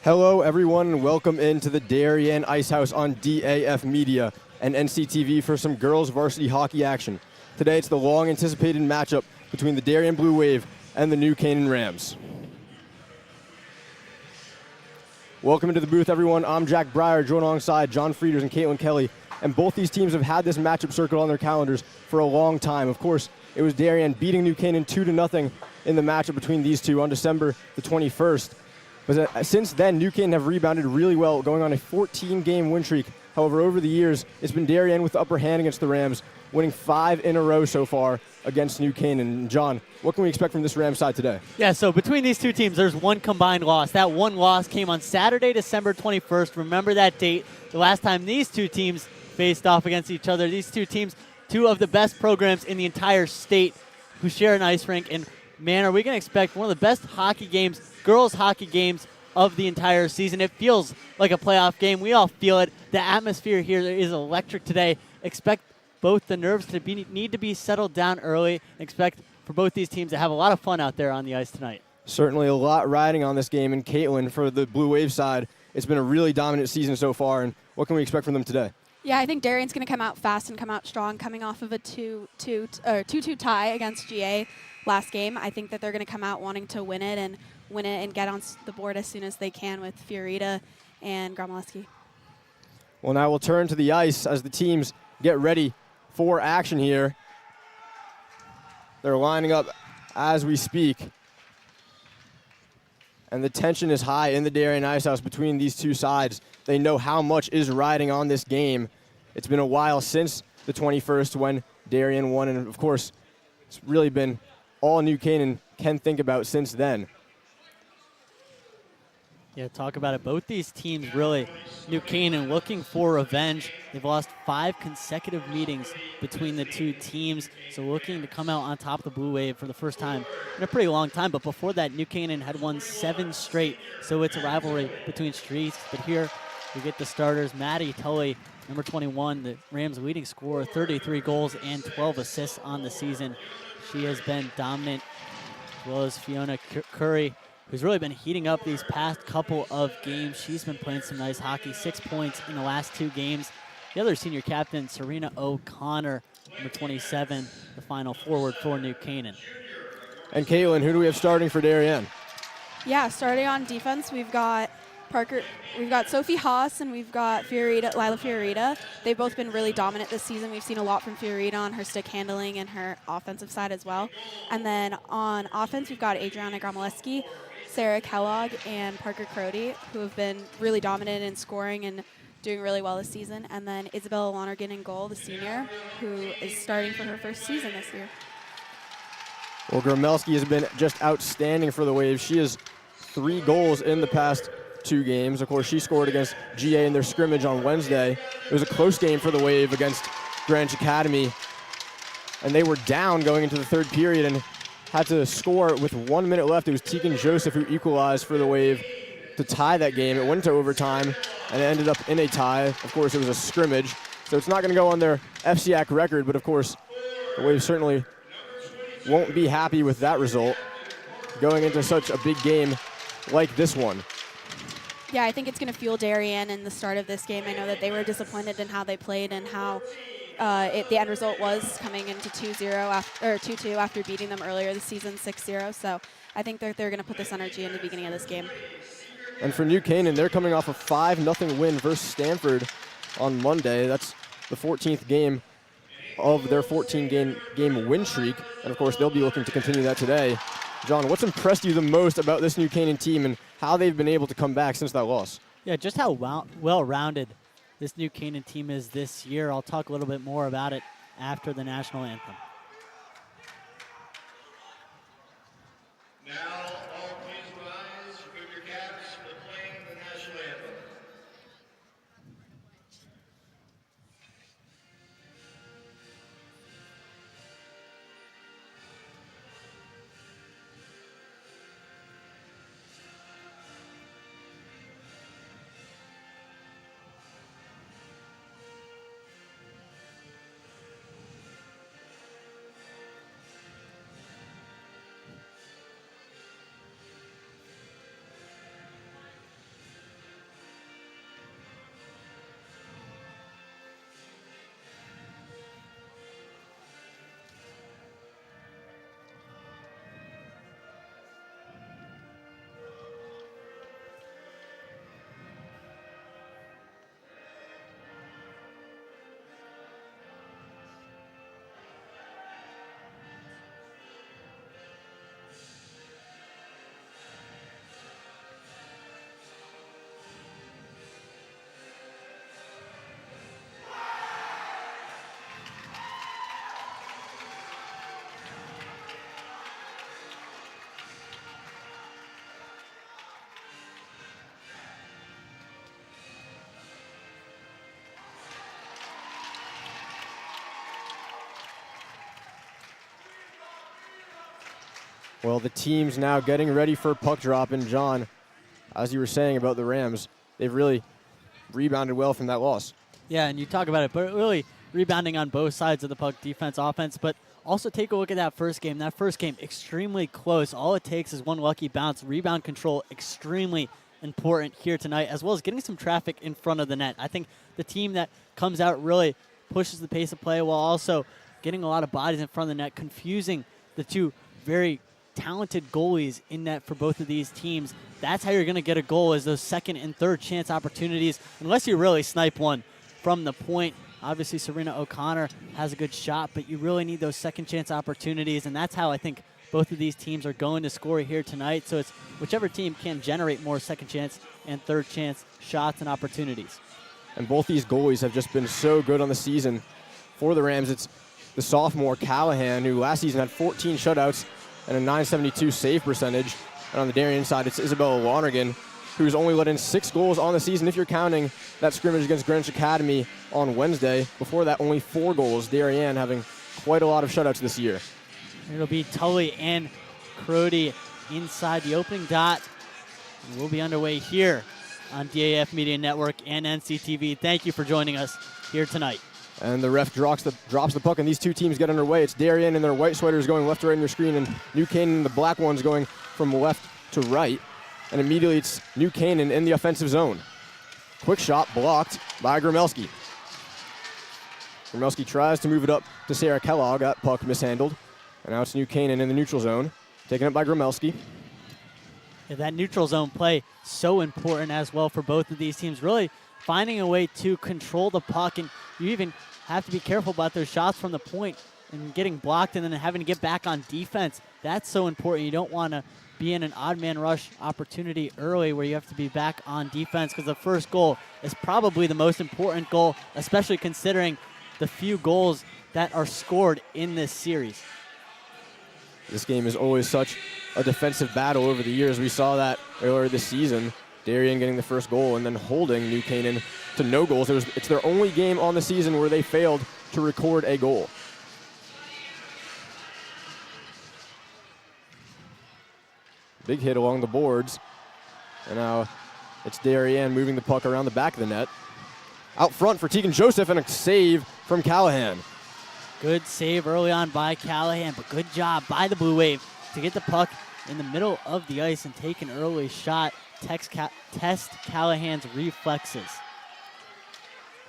Hello, everyone, and welcome into the Darien Ice House on DAF Media and NCTV for some girls varsity hockey action. Today, it's the long-anticipated matchup between the Darien Blue Wave and the New Canaan Rams. Welcome into the booth, everyone. I'm Jack Breyer, joined alongside John Frieders and Caitlin Kelly, and both these teams have had this matchup circled on their calendars for a long time. Of course, it was Darien beating New Canaan 2-0 in the matchup between these two on December the 21st. But since then, New Canaan have rebounded really well, going on a 14-game win streak. However, over the years, it's been Darien with the upper hand against the Rams, winning 5 in a row so far against New Canaan. John, what can we expect from this Rams side today? Yeah, so between these two teams, there's one combined loss. That one loss came on Saturday, December 21st. Remember that date, the last time these two teams faced off against each other. These two teams, two of the best programs in the entire state who share an ice rink. And, man, are we going to expect one of the best hockey games, girls hockey games of the entire season. It feels like a playoff game. We all feel it. The atmosphere here is electric today. Expect both the nerves to need to be settled down early. Expect for both these teams to have a lot of fun out there on the ice tonight. Certainly a lot riding on this game. And Caitlin, for the Blue Wave side, it's been a really dominant season so far. And what can we expect from them today? Yeah, I think Darien's going to come out fast and come out strong, coming off of a 2-2 tie against GA last game. I think that they're going to come out wanting to win it and get on the board as soon as they can with Fiorita and Gromolewski. Well, now we'll turn to the ice as the teams get ready for action here. They're lining up as we speak. And the tension is high in the Darien Ice House between these two sides. They know how much is riding on this game. It's been a while since the 21st when Darien won, and of course, it's really been all New Canaan can think about since then. Yeah, talk about it. Both these teams really, New Canaan looking for revenge. They've lost 5 consecutive meetings between the two teams, so looking to come out on top of the Blue Wave for the first time in a pretty long time. But before that, New Canaan had won 7 straight, so it's a rivalry between streets. But here we get the starters. Maddie Tully, number 21, the Rams' leading scorer, 33 goals and 12 assists on the season. She has been dominant, as well as Fiona Curry, who's really been heating up these past couple of games. She's been playing some nice hockey, 6 points in the last 2 games. The other senior captain, Serena O'Connor, number 27, the final forward for New Canaan. And Caitlin, who do we have starting for Darien? Yeah, starting on defense, we've got Sophie Haas and we've got Lila Fiorita. They've both been really dominant this season. We've seen a lot from Fiorita on her stick handling and her offensive side as well. And then on offense, we've got Adriana Gromolewski, Sarah Kellogg, and Parker Crody, who have been really dominant in scoring and doing really well this season. And then Isabella Lonergan in goal, the senior, who is starting for her first season this year. Well, Gromelski has been just outstanding for the Wave. She has 3 goals in the past 2 games. Of course, she scored against GA in their scrimmage on Wednesday. It was a close game for the Wave against Greenwich Academy, and they were down going into the 3rd period and had to score with 1 minute left. It was Tegan Joseph who equalized for the Wave to tie that game. It went to overtime, and it ended up in a tie. Of course, it was a scrimmage, so it's not going to go on their FCAC record, but of course, the Wave certainly won't be happy with that result going into such a big game like this one. Yeah, I think it's going to fuel Darien in the start of this game. I know that they were disappointed in how they played and how the end result was coming into 2-2 after beating them earlier this season 6-0. So I think they're going to put this energy in the beginning of this game. And for New Canaan, they're coming off a 5-0 win versus Stanford on Monday. That's the 14th game of their 14-game win streak. And of course, they'll be looking to continue that today. John, what's impressed you the most about this New Canaan team and how they've been able to come back since that loss? Yeah, just how well-rounded this New Canaan team is this year. I'll talk a little bit more about it after the national anthem. Now, all please rise, remove your caps for playing the national anthem. Well, the team's now getting ready for puck drop. And John, as you were saying about the Rams, they've really rebounded well from that loss. Yeah, and you talk about it, but really rebounding on both sides of the puck, defense, offense. But also take a look at that first game. That first game, extremely close. All it takes is one lucky bounce. Rebound control, extremely important here tonight, as well as getting some traffic in front of the net. I think the team that comes out really pushes the pace of play while also getting a lot of bodies in front of the net, confusing the two very talented goalies in net for both of these teams. That's how you're going to get a goal, is those second and third chance opportunities, unless you really snipe one from the point. Obviously, Serena O'Connor has a good shot, but you really need those second chance opportunities, and that's how I think both of these teams are going to score here tonight. So it's whichever team can generate more second chance and third chance shots and opportunities. And both these goalies have just been so good on the season. For the Rams, it's the sophomore Callahan, who last season had 14 shutouts and a .972 save percentage. And on the Darien side, it's Isabella Lonergan, who's only let in 6 goals on the season, if you're counting that scrimmage against Greenwich Academy on Wednesday. Before that, only 4 goals. Darien having quite a lot of shutouts this year. It'll be Tully and Crody inside the opening dot. And we'll be underway here on DAF Media Network and NCTV. Thank you for joining us here tonight. And the ref drops the puck, and these two teams get underway. It's Darien in their white sweaters going left to right on your screen, and New Canaan, the black ones, going from left to right. And immediately it's New Canaan in the offensive zone. Quick shot blocked by Gromelski. Gromelski tries to move it up to Sarah Kellogg. That puck mishandled. And now it's New Canaan in the neutral zone, taken up by Gromelski. Yeah, that neutral zone play, so important as well for both of these teams. Really finding a way to control the puck, and you even have to be careful about those shots from the point and getting blocked and then having to get back on defense. That's so important. You don't want to be in an odd man rush opportunity early where you have to be back on defense, because the first goal is probably the most important goal, especially considering the few goals that are scored in this series. This game is always such a defensive battle over the years. We saw that earlier this season. Darien getting the first goal and then holding New Canaan to no goals. It's their only game on the season where they failed to record a goal. Big hit along the boards. And now it's Darien moving the puck around the back of the net. Out front for Tegan Joseph, and a save from Callahan. Good save early on by Callahan, but good job by the Blue Wave to get the puck in the middle of the ice and take an early shot. Test Callahan's reflexes.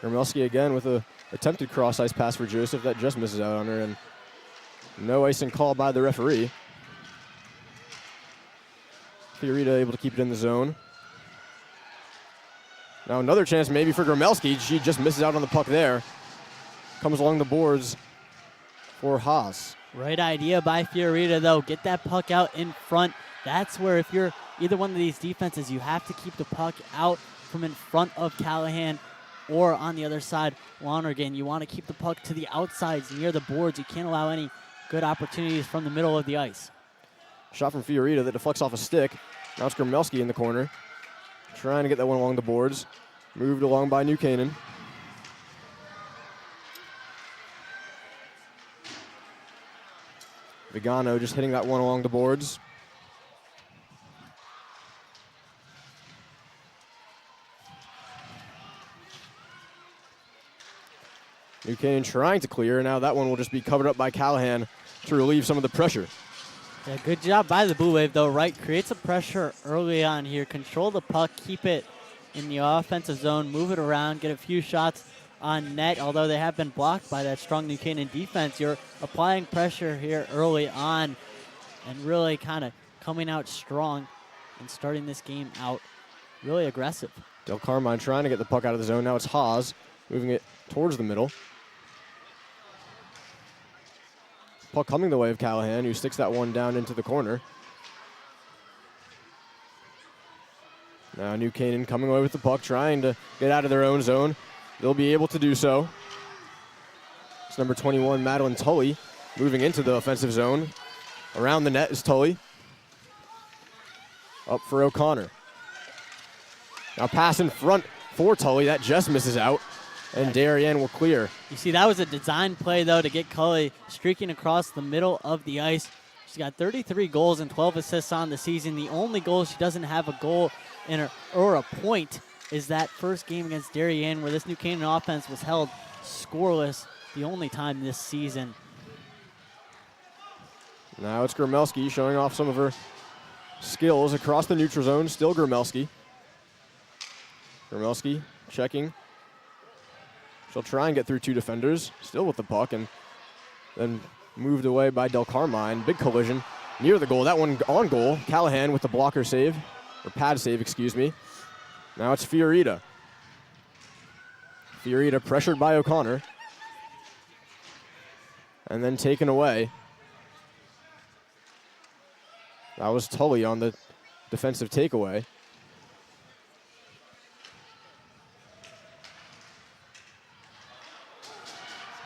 Gromelski again with a attempted cross-ice pass for Joseph that just misses out on her, and no icing call by the referee. Fiorita able to keep it in the zone. Now another chance maybe for Gromelski. She just misses out on the puck there. Comes along the boards for Haas. Right idea by Fiorita, though. Get that puck out in front. That's where, if you're either one of these defenses, you have to keep the puck out from in front of Callahan, or on the other side, Lonergan. You want to keep the puck to the outsides near the boards. You can't allow any good opportunities from the middle of the ice. Shot from Fiorita that deflects off a stick. Now it's Gromelski in the corner, trying to get that one along the boards. Moved along by New Canaan. Vigano just hitting that one along the boards. New Canaan trying to clear. Now that one will just be covered up by Callahan to relieve some of the pressure. Yeah, good job by the Blue Wave, though, right? Create some pressure early on here. Control the puck, keep it in the offensive zone, move it around, get a few shots on net. Although they have been blocked by that strong New Canaan defense, you're applying pressure here early on and really kind of coming out strong and starting this game out really aggressive. Del Carmine trying to get the puck out of the zone. Now it's Haas moving it towards the middle. Puck coming the way of Callahan, who sticks that one down into the corner. Now New Canaan coming away with the puck, trying to get out of their own zone. They'll be able to do so. It's number 21, Madeline Tully, moving into the offensive zone. Around the net is Tully. Up for O'Connor. Now pass in front for Tully. That just misses out. And Darien will clear. You see, that was a design play, though, to get Cully streaking across the middle of the ice. She's got 33 goals and 12 assists on the season. The only goal she doesn't have a goal in her, or a point, is that first game against Darien where this New Canaan offense was held scoreless the only time this season. Now it's Gromelski showing off some of her skills across the neutral zone. Still Gromelski. Gromelski checking. She'll try and get through 2 defenders. Still with the puck, and then moved away by Del Carmine. Big collision near the goal. That one on goal. Callahan with the blocker save, or pad save, excuse me. Now it's Fiorita. Fiorita pressured by O'Connor. And then taken away. That was Tully on the defensive takeaway.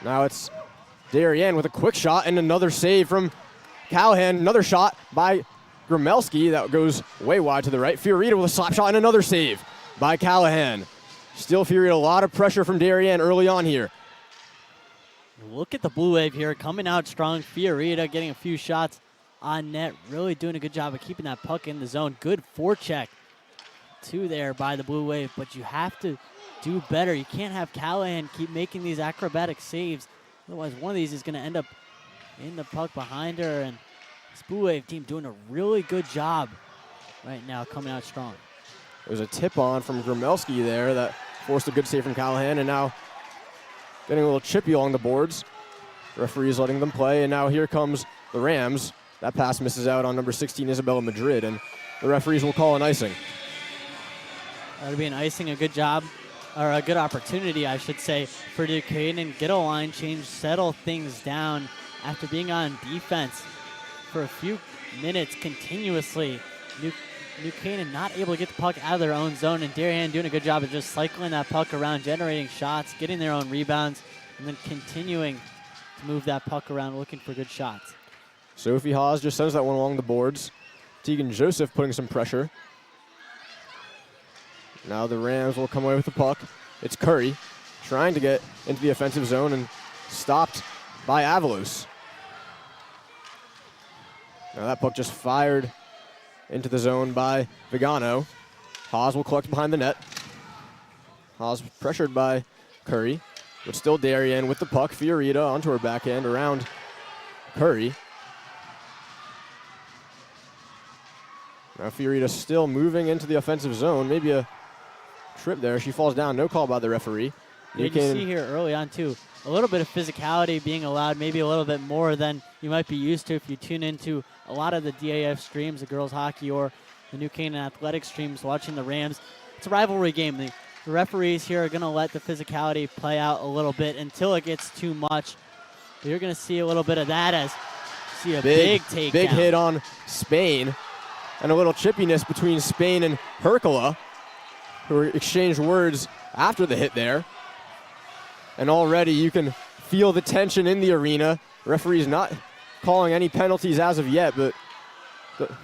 Now it's Darien with a quick shot and another save from Callahan. Another shot by Gromelski that goes way wide to the right. Fiorita with a slap shot and another save by Callahan. Still Fiorita, a lot of pressure from Darien early on here. Look at the Blue Wave here coming out strong. Fiorita getting a few shots on net. Really doing a good job of keeping that puck in the zone. Good forecheck to there by the Blue Wave, but you have to do better. You can't have Callahan keep making these acrobatic saves. Otherwise, one of these is going to end up in the puck behind her. And this Blue Wave team doing a really good job right now, coming out strong. There's a tip-on from Gromelski there that forced a good save from Callahan, and now getting a little chippy along the boards. Referee's letting them play, and now here comes the Rams. That pass misses out on number 16, Isabella Madrid, and the referees will call an icing. That'll be an icing, a good job, or a good opportunity, I should say, for New Canaan. Get a line change, settle things down after being on defense for a few minutes continuously. New Canaan not able to get the puck out of their own zone, and Darien doing a good job of just cycling that puck around, generating shots, getting their own rebounds, and then continuing to move that puck around, looking for good shots. Sophie Haas just sends that one along the boards. Tegan Joseph putting some pressure. Now the Rams will come away with the puck. It's Curry trying to get into the offensive zone and stopped by Avalos. Now that puck just fired into the zone by Vigano. Haas will collect behind the net. Haas pressured by Curry, but still Darien with the puck. Fiorita onto her backhand around Curry. Now Fiorita still moving into the offensive zone. Maybe a trip there. She falls down. No call by the referee. You can see here early on, too, a little bit of physicality being allowed, maybe a little bit more than you might be used to if you tune into a lot of the DAF streams, the girls hockey or the New Canaan athletic streams, watching the Rams. It's a rivalry game. The referees here are going to let the physicality play out a little bit until it gets too much. But you're going to see a little bit of that as you see a big takedown. Big hit on Spain, and a little chippiness between Spain and Hercula, who exchanged words after the hit there. And already you can feel the tension in the arena. Referee's not calling any penalties as of yet, but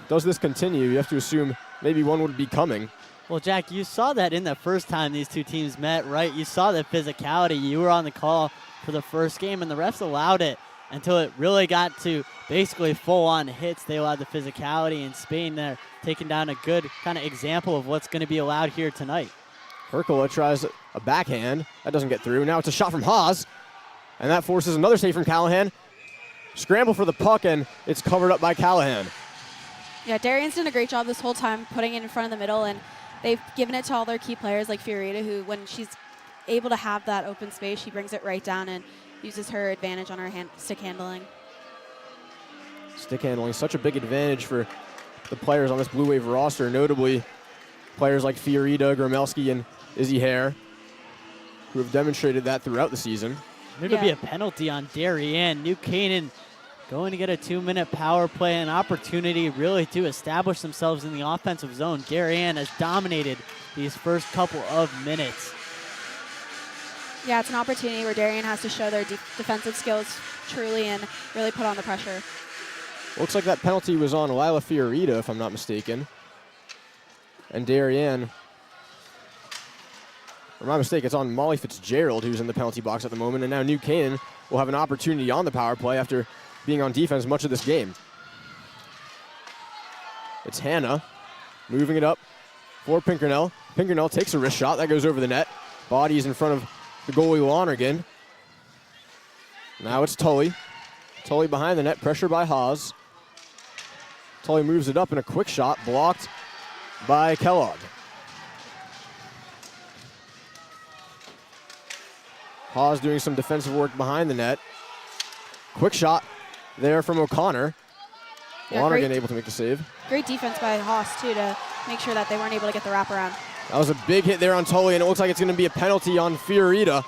does this continue? You have to assume maybe one would be coming. Well, Jack, you saw that in the first time these two teams met, right? You saw the physicality. You were on the call for the first game, and the refs allowed it until it really got to basically full-on hits. They allowed the physicality in Spain there, taking down a good kind of example of what's going to be allowed here tonight. Hercula tries a backhand. That doesn't get through. Now it's a shot from Haas, and that forces another save from Callahan. Scramble for the puck, and it's covered up by Callahan. Yeah, Darien's done a great job this whole time putting it in front of the middle, and they've given it to all their key players like Fiorita, who when she's able to have that open space, she brings it right down and uses her advantage on her stick handling. Stick handling, such a big advantage for the players on this Blue Wave roster, notably players like Fiorita, Gromelski, and Izzy Hare, who have demonstrated that throughout the season. There'll be a penalty on Darien. New Canaan going to get a 2-minute power play, an opportunity really to establish themselves in the offensive zone. Darien has dominated these first couple of minutes. Yeah, it's an opportunity where Darien has to show their defensive skills truly and really put on the pressure. Looks like that penalty was on Lila Fiorita, if I'm not mistaken. And Darien, or my mistake, it's on Molly Fitzgerald, who's in the penalty box at the moment. And now New Canaan will have an opportunity on the power play after being on defense much of this game. It's Hannah moving it up for Pinkernell. Pinkernell takes a wrist shot. That goes over the net. Body's in front of the goalie Lonergan. Now it's Tully. Tully behind the net, pressure by Haas. Tully moves it up in a quick shot, blocked by Kellogg. Haas doing some defensive work behind the net. Quick shot there from O'Connor. Yeah, Lonergan able to make the save. Great defense by Haas, too, to make sure that they weren't able to get the wraparound. That was a big hit there on Tully, and it looks like it's going to be a penalty on Fiorita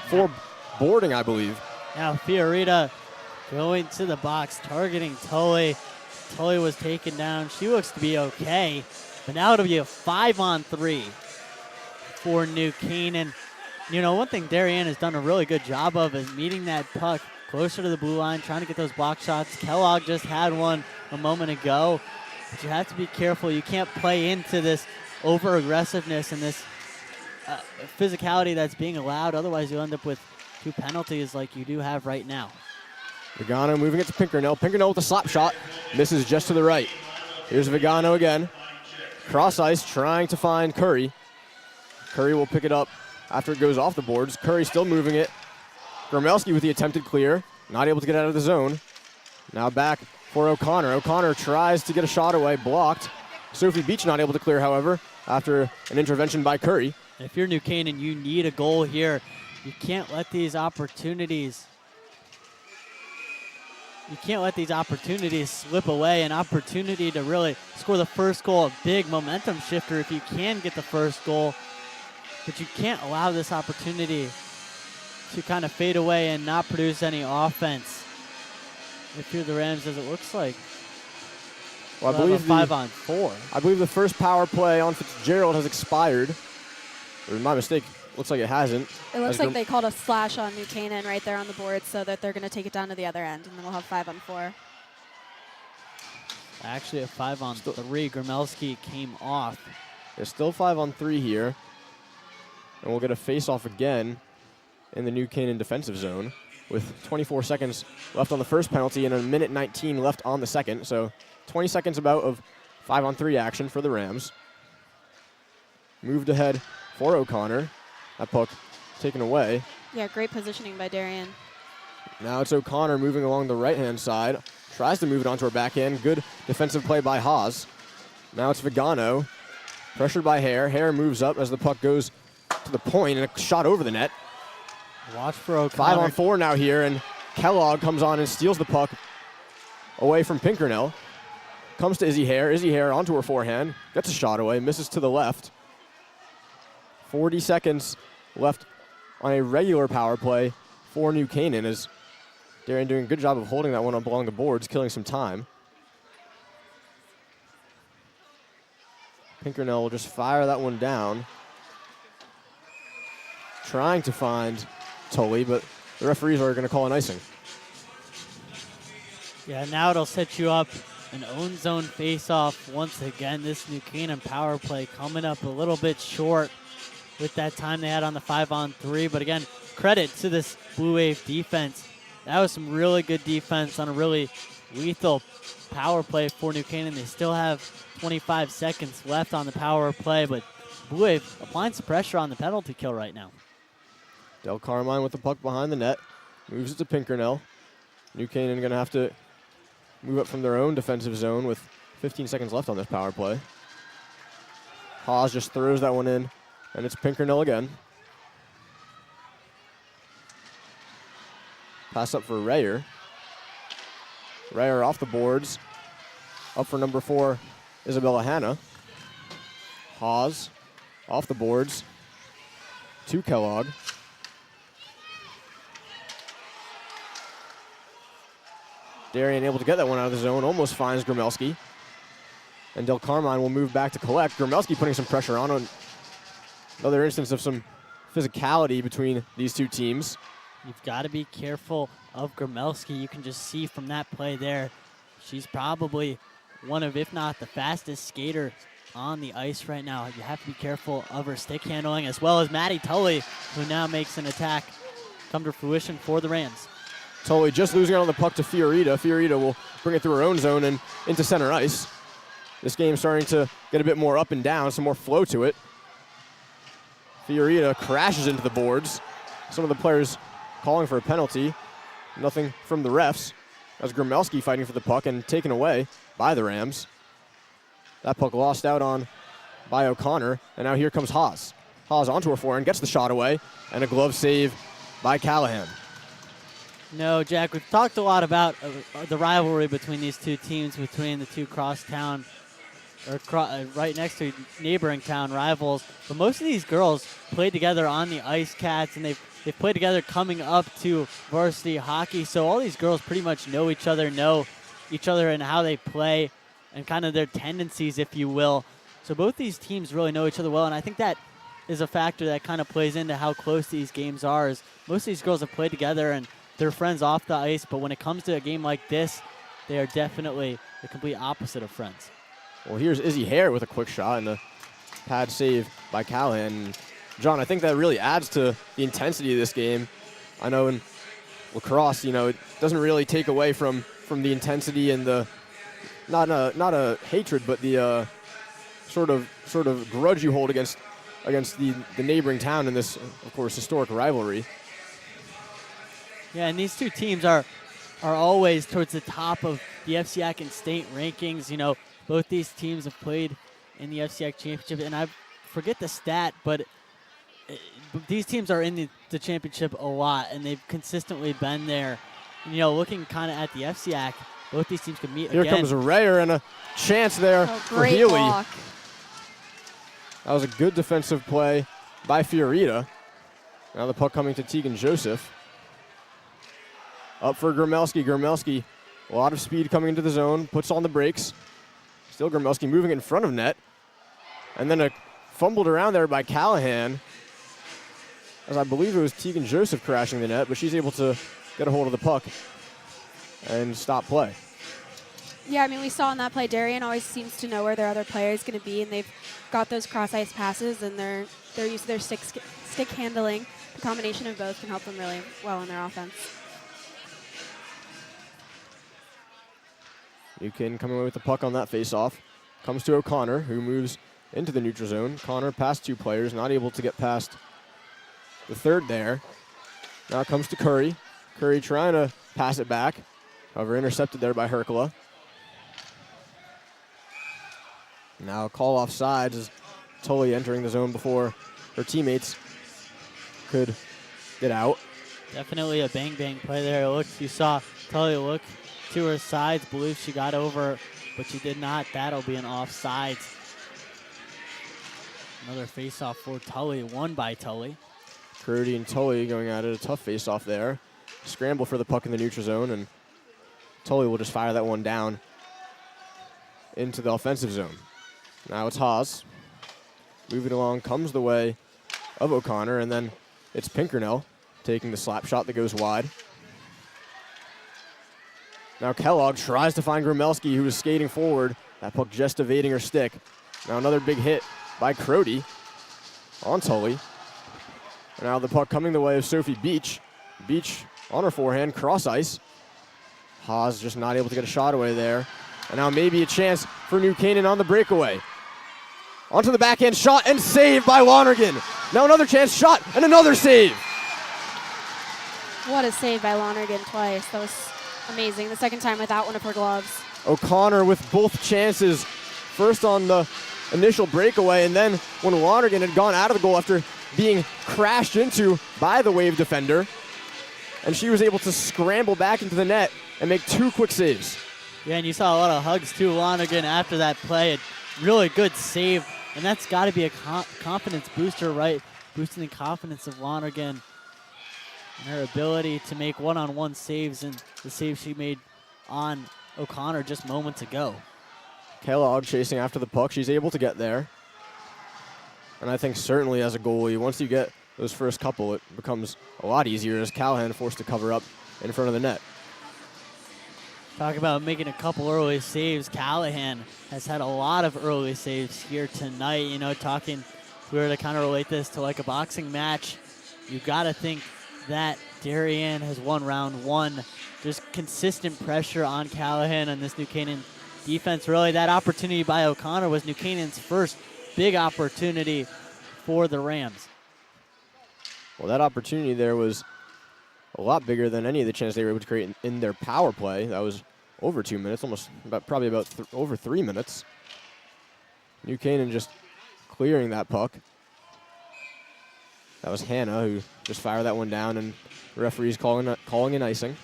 for boarding, I believe. Now Fiorita going to the box, targeting Tully. Tully was taken down. She looks to be okay, but now it'll be a 5-on-3 for New Canaan. You know, one thing Darien has done a really good job of is meeting that puck closer to the blue line, trying to get those block shots. Kellogg just had one a moment ago, but you have to be careful. You can't play into this over-aggressiveness and this physicality that's being allowed. Otherwise, you'll end up with 2 penalties like you do have right now. Vigano moving it to Pinkernell. Pinkernell with a slap shot. Misses just to the right. Here's Vigano again. Cross ice trying to find Curry. Curry will pick it up after it goes off the boards. Curry still moving it. Gromelski with the attempted clear. Not able to get out of the zone. Now back for O'Connor. O'Connor tries to get a shot away. Blocked. Sophie Beach not able to clear, however, after an intervention by Curry. If you're New Canaan, you need a goal here. You can't let these opportunities slip away. An opportunity to really score the first goal, a big momentum shifter if you can get the first goal. But you can't allow this opportunity to kind of fade away and not produce any offense. If you're the Rams, as it looks like. Well, I We'll believe have a 5-on-4. I believe the first power play on Fitzgerald has expired. Or my mistake. Looks like it hasn't. It looks like they called a slash on New Canaan right there on the board, so that they're going to take it down to the other end, and then we'll have 5-on-4. Actually, a 5-on-3. Gromelski came off. There's still 5-on-3 here. And we'll get a face-off again in the New Canaan defensive zone with 24 seconds left on the first penalty and a minute 19 left on the second. So 20 seconds about of 5-on-3 action for the Rams. Moved ahead for O'Connor. That puck taken away. Yeah, great positioning by Darien. Now it's O'Connor moving along the right-hand side. Tries to move it onto her backhand. Good defensive play by Haas. Now it's Vigano. Pressured by Hare. Hare moves up as the puck goes to the point and a shot over the net. Watch for O'Connor. 5-on-4 now here, and Kellogg comes on and steals the puck away from Pinkernell. Comes to Izzy Hare. Izzy Hare onto her forehand. Gets a shot away. Misses to the left. 40 seconds left on a regular power play for New Canaan as Darien doing a good job of holding that one up along the boards, killing some time. Pinkernell will just fire that one down. Trying to find Tully, but the referees are going to call an icing. Yeah, now it'll set you up an own zone face-off once again. This New Canaan power play coming up a little bit short with that time they had on the 5-on-3. But again, credit to this Blue Wave defense. That was some really good defense on a really lethal power play for New Canaan. They still have 25 seconds left on the power play, but Blue Wave applying some pressure on the penalty kill right now. Del Carmine with the puck behind the net. Moves it to Pinkernell. New Canaan going to have to move up from their own defensive zone with 15 seconds left on this power play. Haas just throws that one in, and it's Pinkernell again. Pass up for Rayer. Rayer off the boards. Up for number 4, Isabella Hanna. Haas off the boards to Kellogg. Darien able to get that one out of the zone, almost finds Gromelski. And Del Carmine will move back to collect. Gromelski putting some pressure on. Another instance of some physicality between these two teams. You've got to be careful of Gromelski. You can just see from that play there, she's probably one of, if not the fastest skater on the ice right now. You have to be careful of her stick handling, as well as Maddie Tully, who now makes an attack come to fruition for the Rams. Tully just losing out on the puck to Fiorita. Fiorita will bring it through her own zone and into center ice. This game's starting to get a bit more up and down, some more flow to it. Fiorita crashes into the boards. Some of the players calling for a penalty. Nothing from the refs. As Gromelski fighting for the puck and taken away by the Rams. That puck lost out on by O'Connor, and now here comes Haas. Haas onto her forehand, gets the shot away, and a glove save by Callahan. No, Jack, we've talked a lot about the rivalry between these two teams, between the two crosstown, or right next to neighboring town rivals. But most of these girls played together on the Ice Cats, and they've played together coming up to varsity hockey. So all these girls pretty much know each other and how they play and kind of their tendencies, if you will. So both these teams really know each other well, and I think that is a factor that kind of plays into how close these games are. Is most of these girls have played together and they're friends off the ice, but when it comes to a game like this, they are definitely the complete opposite of friends. Well, here's Izzy Hare with a quick shot and a pad save by Callahan. John, I think that really adds to the intensity of this game. I know in lacrosse, it doesn't really take away from the intensity and the not a hatred, but the sort of grudge you hold against the neighboring town in this, of course, historic rivalry. Yeah, and these two teams are always towards the top of the FCIAC and state rankings. Both these teams have played in the FCIAC championship, and I forget the stat, but these teams are in the championship a lot, and they've consistently been there. And, looking kind of at the FCIAC, both these teams could meet Here again. comes Rayer and a chance there for Great Healy. block. That was a good defensive play by Fiorita. Now the puck coming to Tegan Joseph. Up for Gromelski. Gromelski, a lot of speed coming into the zone, puts on the brakes. Still Gromelski moving in front of net. And then fumbled around there by Callahan, as I believe it was Tegan Joseph crashing the net, but she's able to get a hold of the puck and stop play. Yeah, we saw in that play, Darien always seems to know where their other player is going to be, and they've got those cross-ice passes, and they're used to their stick handling. The combination of both can help them really well in their offense. Buchanan coming away with the puck on that face-off. Comes to O'Connor, who moves into the neutral zone. Connor past two players, not able to get past the third there. Now it comes to Curry. Curry trying to pass it back. However, intercepted there by Herkula. Now a call off sides as Tully entering the zone before her teammates could get out. Definitely a bang-bang play there. You saw Tully look to her sides, believe she got over, but she did not. That'll be an offsides. Another face-off for Tully, won by Tully. Curdy and Tully going at it, a tough face-off there. Scramble for the puck in the neutral zone, and Tully will just fire that one down into the offensive zone. Now it's Haas. Moving along, comes the way of O'Connor, and then it's Pinkernell taking the slap shot that goes wide. Now Kellogg tries to find Gromelski, who is skating forward. That puck just evading her stick. Now another big hit by Crody on Tully. And now the puck coming the way of Sophie Beach. Beach on her forehand, cross ice. Haas just not able to get a shot away there. And now maybe a chance for New Canaan on the breakaway. Onto the backhand shot and saved by Lonergan. Now another chance, shot, and another save. What a save by Lonergan twice. That was amazing. The second time without one of her gloves. O'Connor with both chances. First on the initial breakaway, and then when Lonergan had gone out of the goal after being crashed into by the Wave defender. And she was able to scramble back into the net and make two quick saves. Yeah, and you saw a lot of hugs to Lonergan after that play. A really good save, and that's got to be a confidence booster, right? Boosting the confidence of Lonergan and her ability to make one-on-one saves, and the save she made on O'Connor just moments ago. Kellogg chasing after the puck. She's able to get there. And I think certainly as a goalie, once you get those first couple, it becomes a lot easier as Callahan forced to cover up in front of the net. Talk about making a couple early saves. Callahan has had a lot of early saves here tonight. If we were to kind of relate this to like a boxing match, you got to think that Darien has won round one. Just consistent pressure on Callahan and this New Canaan defense. Really, that opportunity by O'Connor was New Canaan's first big opportunity for the Rams. Well, that opportunity there was a lot bigger than any of the chances they were able to create in their power play. That was over 2 minutes, probably about over 3 minutes. New Canaan just clearing that puck. That was Hannah who just fired that one down, and the referee's calling an icing.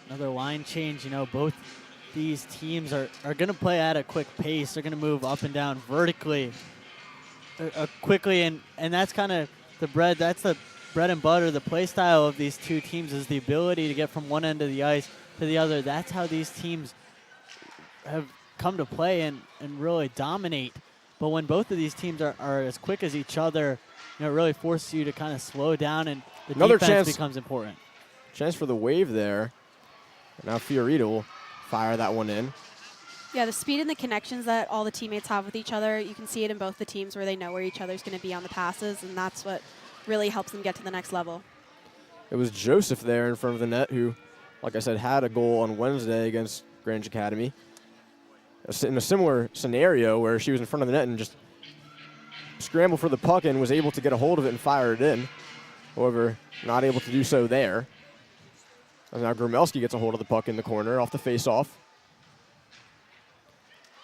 Another line change. You know, both these teams are going to play at a quick pace. They're going to move up and down vertically quickly, and that's kind of the bread. That's the bread and butter. The play style of these two teams is the ability to get from one end of the ice to the other. That's how these teams have come to play and really dominate. But when both of these teams are as quick as each other, you know, it really forces you to kind of slow down, and the defense becomes important. Chance for the wave there. Now Fiorito will fire that one in. Yeah, the speed and the connections that all the teammates have with each other, you can see it in both the teams where they know where each other's going to be on the passes, and that's what really helps them get to the next level. It was Joseph there in front of the net who, like I said, had a goal on Wednesday against Grange Academy. In a similar scenario where she was in front of the net and just scrambled for the puck and was able to get a hold of it and fire it in. However, not able to do so there. And now Gromelski gets a hold of the puck in the corner off the face-off.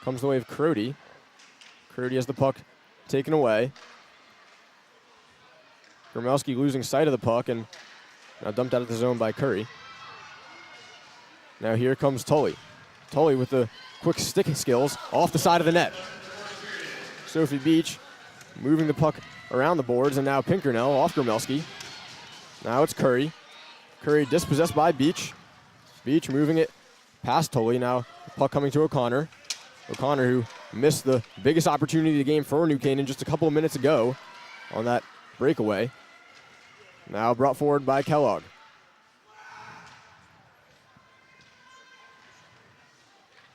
Comes the way of Crody. Crody has the puck taken away. Gromelski losing sight of the puck and now dumped out of the zone by Curry. Now here comes Tully. Tully with the quick stick skills off the side of the net. Sophie Beach moving the puck around the boards, and now Pinkernell off Gromelski. Now it's Curry. Curry dispossessed by Beach. Beach moving it past Tully. Now the puck coming to O'Connor. O'Connor who missed the biggest opportunity of the game for New Canaan just a couple of minutes ago on that breakaway. Now brought forward by Kellogg.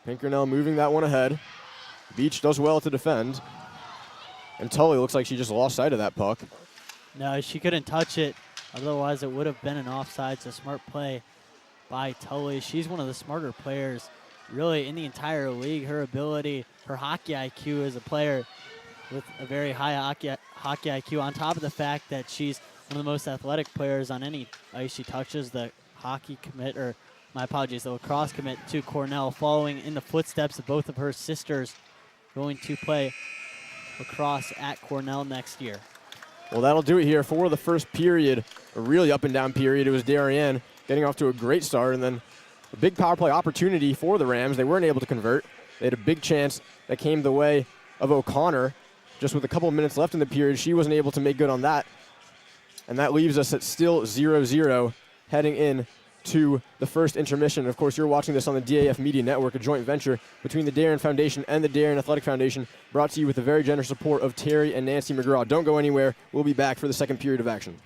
Pinkernell moving that one ahead. Beach does well to defend. And Tully looks like she just lost sight of that puck. No, she couldn't touch it. Otherwise, it would have been an offside. So smart play by Tully. She's one of the smarter players really in the entire league. Her ability, her hockey IQ as a player with a very high hockey IQ, on top of the fact that she's one of the most athletic players on any ice she touches. The hockey commit, or my apologies, the lacrosse commit to Cornell, following in the footsteps of both of her sisters, going to play lacrosse at Cornell next year. Well, that'll do it here for the first period, a really up and down period. It was Darien getting off to a great start, and then a big power play opportunity for the Rams. They weren't able to convert. They had a big chance that came the way of O'Connor. Just with a couple of minutes left in the period, she wasn't able to make good on that. And that leaves us at still 0-0 heading in to the first intermission. Of course, you're watching this on the DAF Media Network, a joint venture between the Darien Foundation and the Darien Athletic Foundation, brought to you with the very generous support of Terry and Nancy McGraw. Don't go anywhere. We'll be back for the second period of action.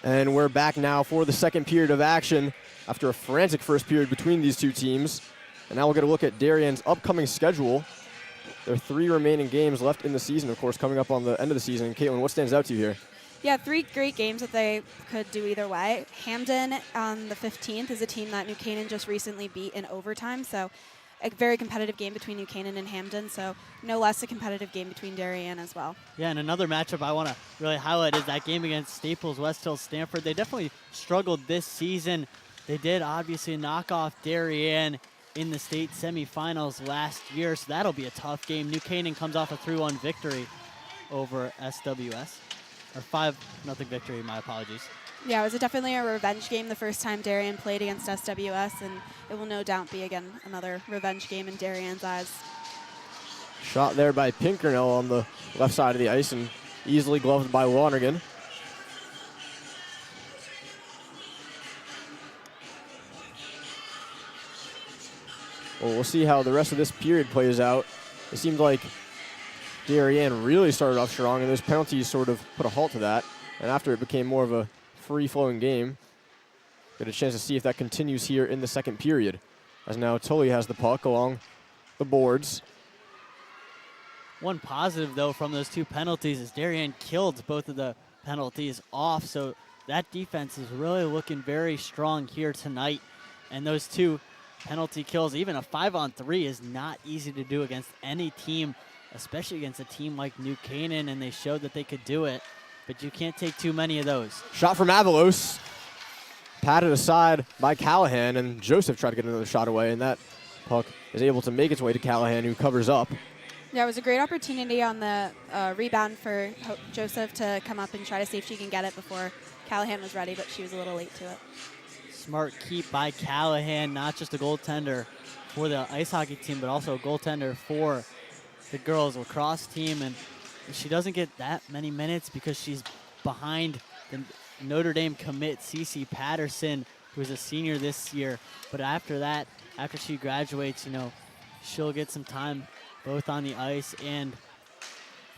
And we're back now for the second period of action after a frantic first period between these two teams. And now we'll get a look at Darien's upcoming schedule. There are 3 remaining games left in the season, of course, coming up on the end of the season. Caitlin, what stands out to you here? Yeah, 3 great games that they could do either way. Hamden on the 15th is a team that New Canaan just recently beat in overtime, so a very competitive game between New Canaan and Hamden, so no less a competitive game between Darien as well. Yeah, and another matchup I want to really highlight is that game against Staples, West Hill, Stanford. They definitely struggled this season. They did obviously knock off Darien in the state semifinals last year, so that'll be a tough game. New Canaan comes off a 3-1 victory over SWS, or 5-0 victory, my apologies. Yeah, it was definitely a revenge game the first time Darien played against SWS, and it will no doubt be, again, another revenge game in Darien's eyes. Shot there by Pinkernell on the left side of the ice and easily gloved by Lonergan. Well, we'll see how the rest of this period plays out. It seemed like Darien really started off strong, and those penalties sort of put a halt to that. And after it became more of a free-flowing game, get a chance to see if that continues here in the second period. As now Tully has the puck along the boards. One positive, though, from those 2 penalties is Darien killed both of the penalties off, so that defense is really looking very strong here tonight. And those 2 penalty kills, even a 5-on-3 is not easy to do against any team, especially against a team like New Canaan, and they showed that they could do it, but you can't take too many of those. Shot from Avalos, patted aside by Callahan, and Joseph tried to get another shot away, and that puck is able to make its way to Callahan, who covers up. Yeah, it was a great opportunity on the rebound for Joseph to come up and try to see if she can get it before Callahan was ready, but she was a little late to it. Smart keep by Callahan, not just a goaltender for the ice hockey team, but also a goaltender for the girls lacrosse team. And she doesn't get that many minutes because she's behind the Notre Dame commit, Cece Patterson, who is a senior this year. But after that, after she graduates, you know, she'll get some time both on the ice and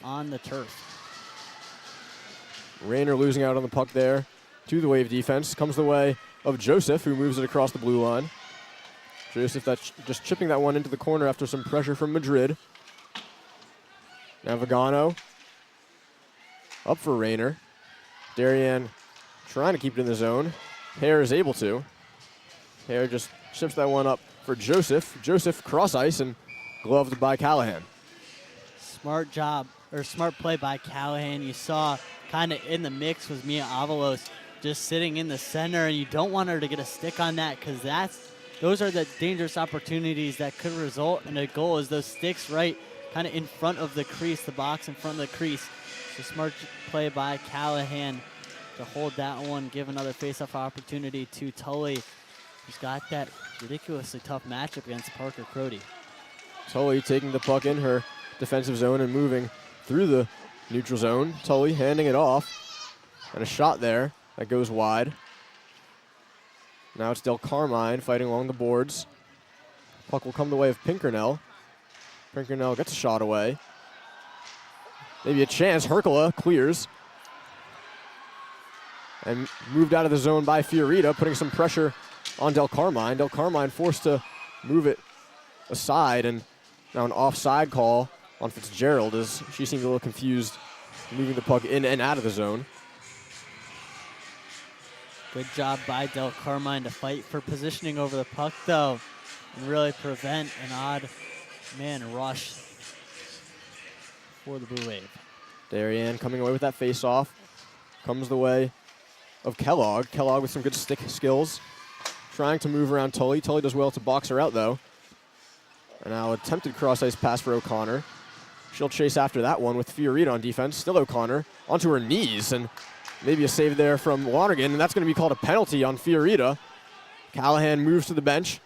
on the turf. Rayner losing out on the puck there to the Wave defense. Comes the way of Joseph, who moves it across the blue line. Joseph that's just chipping that one into the corner after some pressure from Madrid. Now Vigano up for Rayner. Darien trying to keep it in the zone. Hare is able to. Hare just chips that one up for Joseph. Joseph cross ice and gloved by Callahan. Smart job, or smart play by Callahan. You saw kind of in the mix was Mia Avalos just sitting in the center, and you don't want her to get a stick on that because those are the dangerous opportunities that could result in a goal, is those sticks right kind of in front of the crease, the box in front of the crease. So smart play by Callahan to hold that one, give another face-off opportunity to Tully, who's got that ridiculously tough matchup against Parker Crody. Tully taking the puck in her defensive zone and moving through the neutral zone. Tully handing it off, and a shot there that goes wide. Now it's Del Carmine fighting along the boards. Puck will come the way of Pinkernell. Pinkernell gets a shot away. Maybe a chance. Herkula clears. And moved out of the zone by Fiorita, putting some pressure on Del Carmine. Del Carmine forced to move it aside, and now an offside call on Fitzgerald as she seemed a little confused moving the puck in and out of the zone. Good job by Del Carmine to fight for positioning over the puck, though, and really prevent an odd man rush for the Blue Wave. Darien coming away with that face-off. Comes the way of Kellogg. Kellogg with some good stick skills. Trying to move around Tully. Tully does well to box her out, though. And now attempted cross-ice pass for O'Connor. She'll chase after that one with Fiorita on defense. Still O'Connor onto her knees, and maybe a save there from Lonergan, and that's going to be called a penalty on Fiorita. Callahan moves to the bench,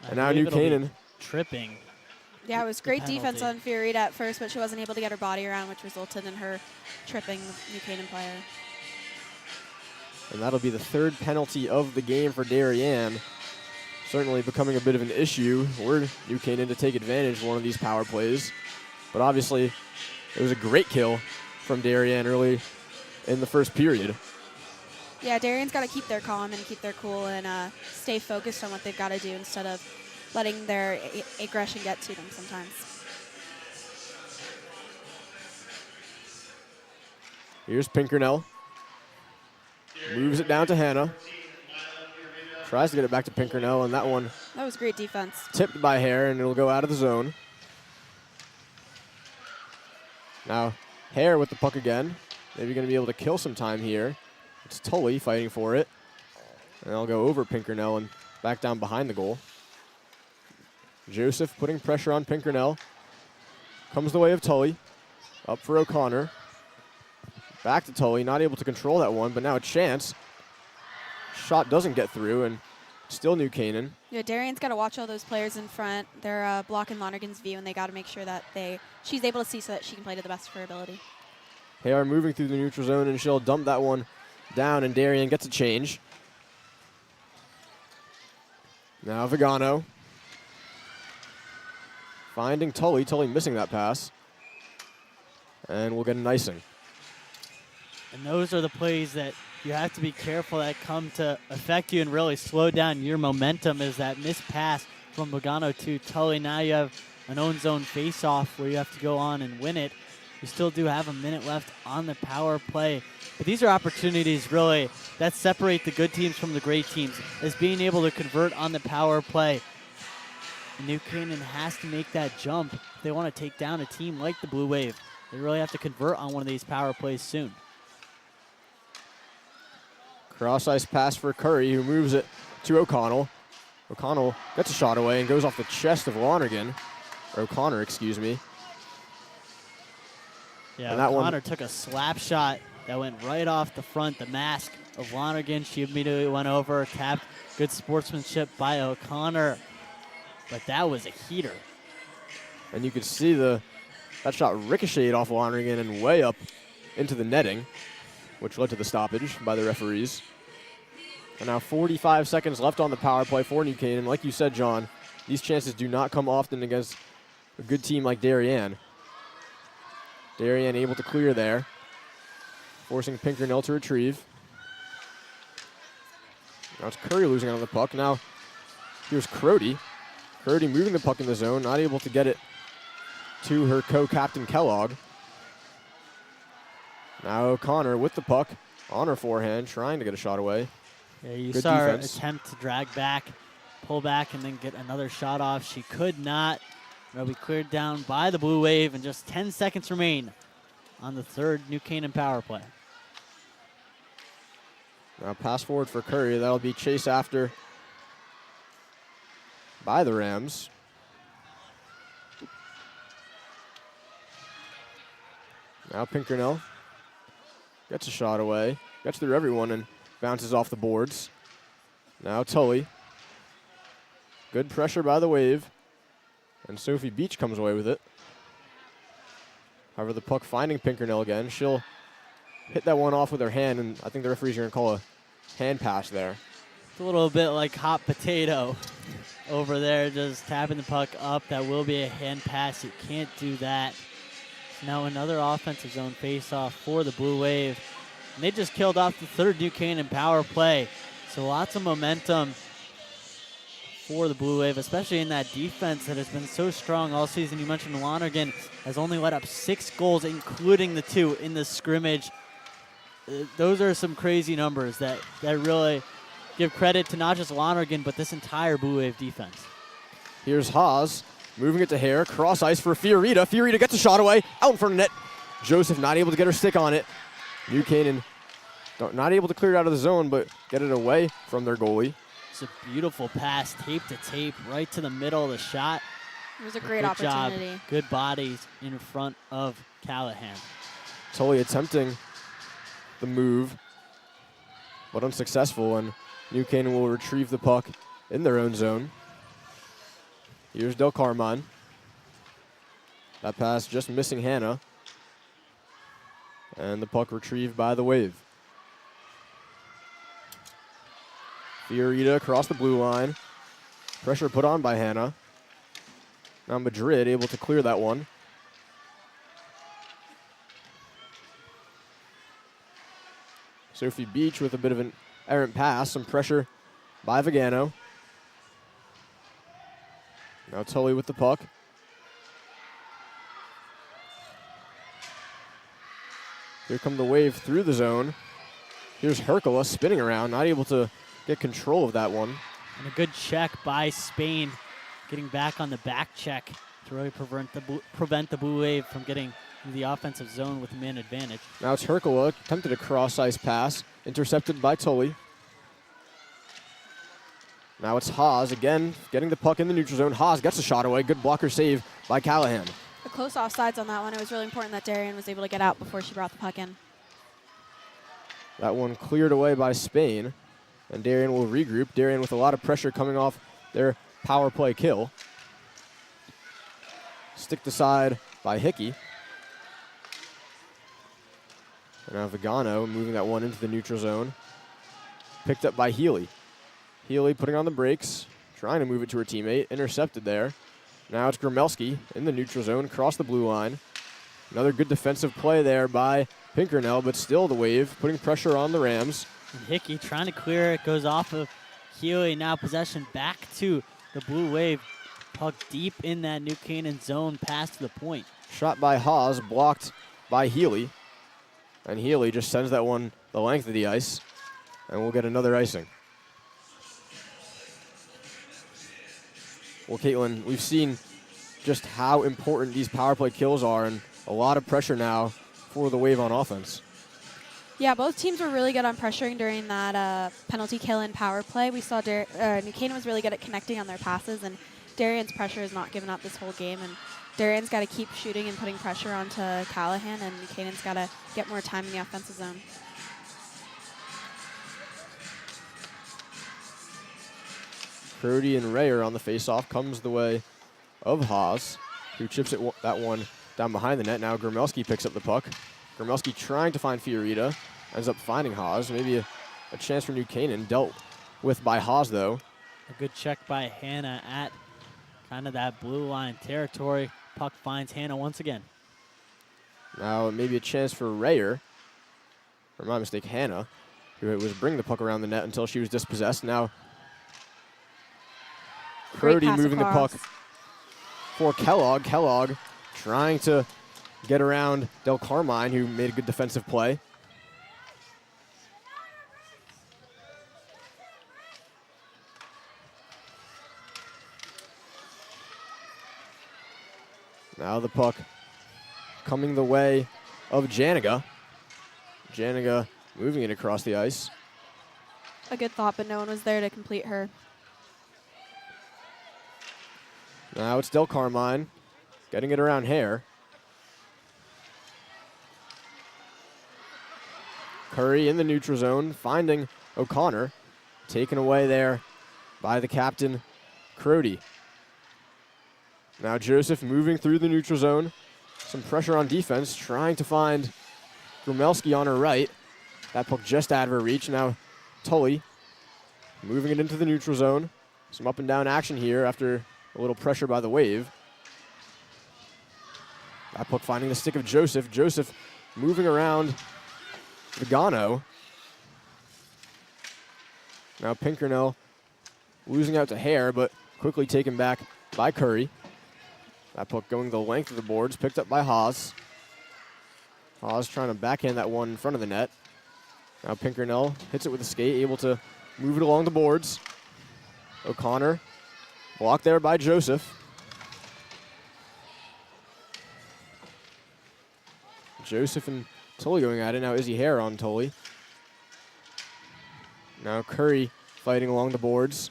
and now New Canaan. Tripping. Yeah, it was great defense on Fiorita at first, but she wasn't able to get her body around, which resulted in her tripping the New Canaan player. And that'll be the 3rd penalty of the game for Darien. Certainly becoming a bit of an issue. We're New Canaan to take advantage of one of these power plays. But obviously, it was a great kill from Darien early in the first period. Yeah, Darien's got to keep their calm and keep their cool and stay focused on what they've got to do instead of letting their aggression get to them sometimes. Here's Pinkernell. Moves it down to Hannah. Tries to get it back to Pinkernell, and that one That was great defense. tipped by Hare, and it'll go out of the zone. Now, Hare with the puck again. Maybe going to be able to kill some time here. It's Tully fighting for it. And they'll go over Pinkernell and back down behind the goal. Joseph putting pressure on Pinkernell. Comes the way of Tully. Up for O'Connor. Back to Tully, not able to control that one, but now a chance. Shot doesn't get through, and still New Canaan. Yeah, Darien's got to watch all those players in front. They're blocking Lonergan's view, and they got to make sure that she's able to see so that she can play to the best of her ability. They are moving through the neutral zone, and she'll dump that one down, and Darien gets a change. Now Vigano. Finding Tully. Tully missing that pass. And we'll get an icing. And those are the plays that you have to be careful that come to affect you and really slow down your momentum. Is that missed pass from Vigano to Tully. Now you have an own zone face-off where you have to go on and win it. You still do have a minute left on the power play. But these are opportunities, really, that separate the good teams from the great teams, is being able to convert on the power play. And New Canaan has to make that jump if they want to take down a team like the Blue Wave. They really have to convert on one of these power plays soon. Cross-ice pass for Curry, who moves it to O'Connell. O'Connell gets a shot away and goes off the chest of Lonergan. Or O'Connor, excuse me. Yeah, and that O'Connor took a slap shot that went right off the front, the mask of Lonergan. She immediately went over, tapped. Good sportsmanship by O'Connor. But that was a heater. And you could see that shot ricocheted off Lonergan and way up into the netting, which led to the stoppage by the referees. And now 45 seconds left on the power play for New Canaan. Like you said, John, these chances do not come often against a good team like Darien. Darien able to clear there, forcing Pinkernell to retrieve. Now it's Curry losing out on the puck. Now here's Crody. Crody moving the puck in the zone, not able to get it to her co-captain Kellogg. Now O'Connor with the puck on her forehand, trying to get a shot away. Yeah, you Good saw defense. her attempt to drag back, pull back, and then get another shot off. She could not. It'll be cleared down by the Blue Wave, and just 10 seconds remain on the third New Canaan power play. Now pass forward for Curry. That'll be chased after by the Rams. Now Pinkernell gets a shot away, gets through everyone and bounces off the boards. Now Tully. Good pressure by the Wave. And Sophie Beach comes away with it. However, the puck finding Pinkernell again. She'll hit that one off with her hand, and I think the referees are going to call a hand pass there. It's a little bit like hot potato over there, just tapping the puck up. That will be a hand pass. You can't do that. Now another offensive zone face-off for the Blue Wave. And they just killed off the third New Canaan power play. So lots of momentum for the Blue Wave, especially in that defense that has been so strong all season. You mentioned Lonergan has only let up 6 goals, including the 2 in the scrimmage. Those are some crazy numbers that really give credit to not just Lonergan, but this entire Blue Wave defense. Here's Haas, moving it to Hare, cross ice for Fiorita. Fiorita gets a shot away, out in front of net. Joseph not able to get her stick on it. New Canaan not able to clear it out of the zone, but get it away from their goalie. It's a beautiful pass, tape to tape, right to the middle of the shot. It was a great Good opportunity. job. Good bodies in front of Callahan. Tully attempting the move, but unsuccessful, and New Canaan will retrieve the puck in their own zone. Here's Del Carmine. That pass just missing Hannah. And the puck retrieved by the Wave. Fiorita across the blue line. Pressure put on by Hannah. Now Madrid able to clear that one. Sophie Beach with a bit of an errant pass. Some pressure by Vigano. Now Tully with the puck. Here come the Wave through the zone. Here's Hercula spinning around, not able to get control of that one. And a good check by Spain, getting back on the back check to really prevent the Blue Wave from getting into the offensive zone with a man advantage. Now it's Hercula, attempted a cross-ice pass, intercepted by Tully. Now it's Haas again, getting the puck in the neutral zone. Haas gets a shot away. Good blocker save by Callahan. A close offsides on that one. It was really important that Darien was able to get out before she brought the puck in. That one cleared away by Spain. And Darien will regroup. Darien with a lot of pressure coming off their power play kill. Sticked aside by Hickey. And now Vigano moving that one into the neutral zone. Picked up by Healy. Healy putting on the brakes, trying to move it to her teammate. Intercepted there. Now it's Gromelski in the neutral zone, across the blue line. Another good defensive play there by Pinkernell, but still the Wave putting pressure on the Rams. And Hickey trying to clear it, goes off of Healy. Now possession back to the Blue Wave. Puck deep in that New Canaan zone, past the point. Shot by Haas, blocked by Healy. And Healy just sends that one the length of the ice. And we'll get another icing. Well, Caitlin, we've seen just how important these power play kills are, and a lot of pressure now for the Wave on offense. Yeah, both teams were really good on pressuring during that penalty kill and power play. We saw New Canaan was really good at connecting on their passes, and Darien's pressure has not given up this whole game. And Darien's got to keep shooting and putting pressure onto Callahan, and New Canaan's got to get more time in the offensive zone. Crody and Rayer on the faceoff. Comes the way of Haas, who chips that one down behind the net. Now Gromelski picks up the puck. Gromelski trying to find Fiorita. Ends up finding Haas. Maybe a chance for New Canaan. Dealt with by Haas, though. A good check by Hannah at kind of that blue line territory. Puck finds Hannah once again. Now maybe a chance for Rayer. Or my mistake, Hannah, who was bringing the puck around the net until she was dispossessed. Now Crody moving the puck for Kellogg. Kellogg trying to get around Del Carmine, who made a good defensive play. Now the puck coming the way of Janiga. Janiga moving it across the ice. A good thought, but no one was there to complete her. Now it's Del Carmine getting it around Hare. Curry in the neutral zone, finding O'Connor. Taken away there by the captain, Crody. Now Joseph moving through the neutral zone. Some pressure on defense, trying to find Grumelski on her right. That puck just out of her reach. Now Tully moving it into the neutral zone. Some up and down action here after a little pressure by the Wave. That puck finding the stick of Joseph. Joseph moving around Vigano. Now Pinkernell losing out to Hare, but quickly taken back by Curry. That puck going the length of the boards, picked up by Haas. Haas trying to backhand that one in front of the net. Now Pinkernell hits it with a skate, able to move it along the boards. O'Connor blocked there by Joseph. Joseph and Tully going at it. Now Izzy Hare on Tully. Now Curry fighting along the boards.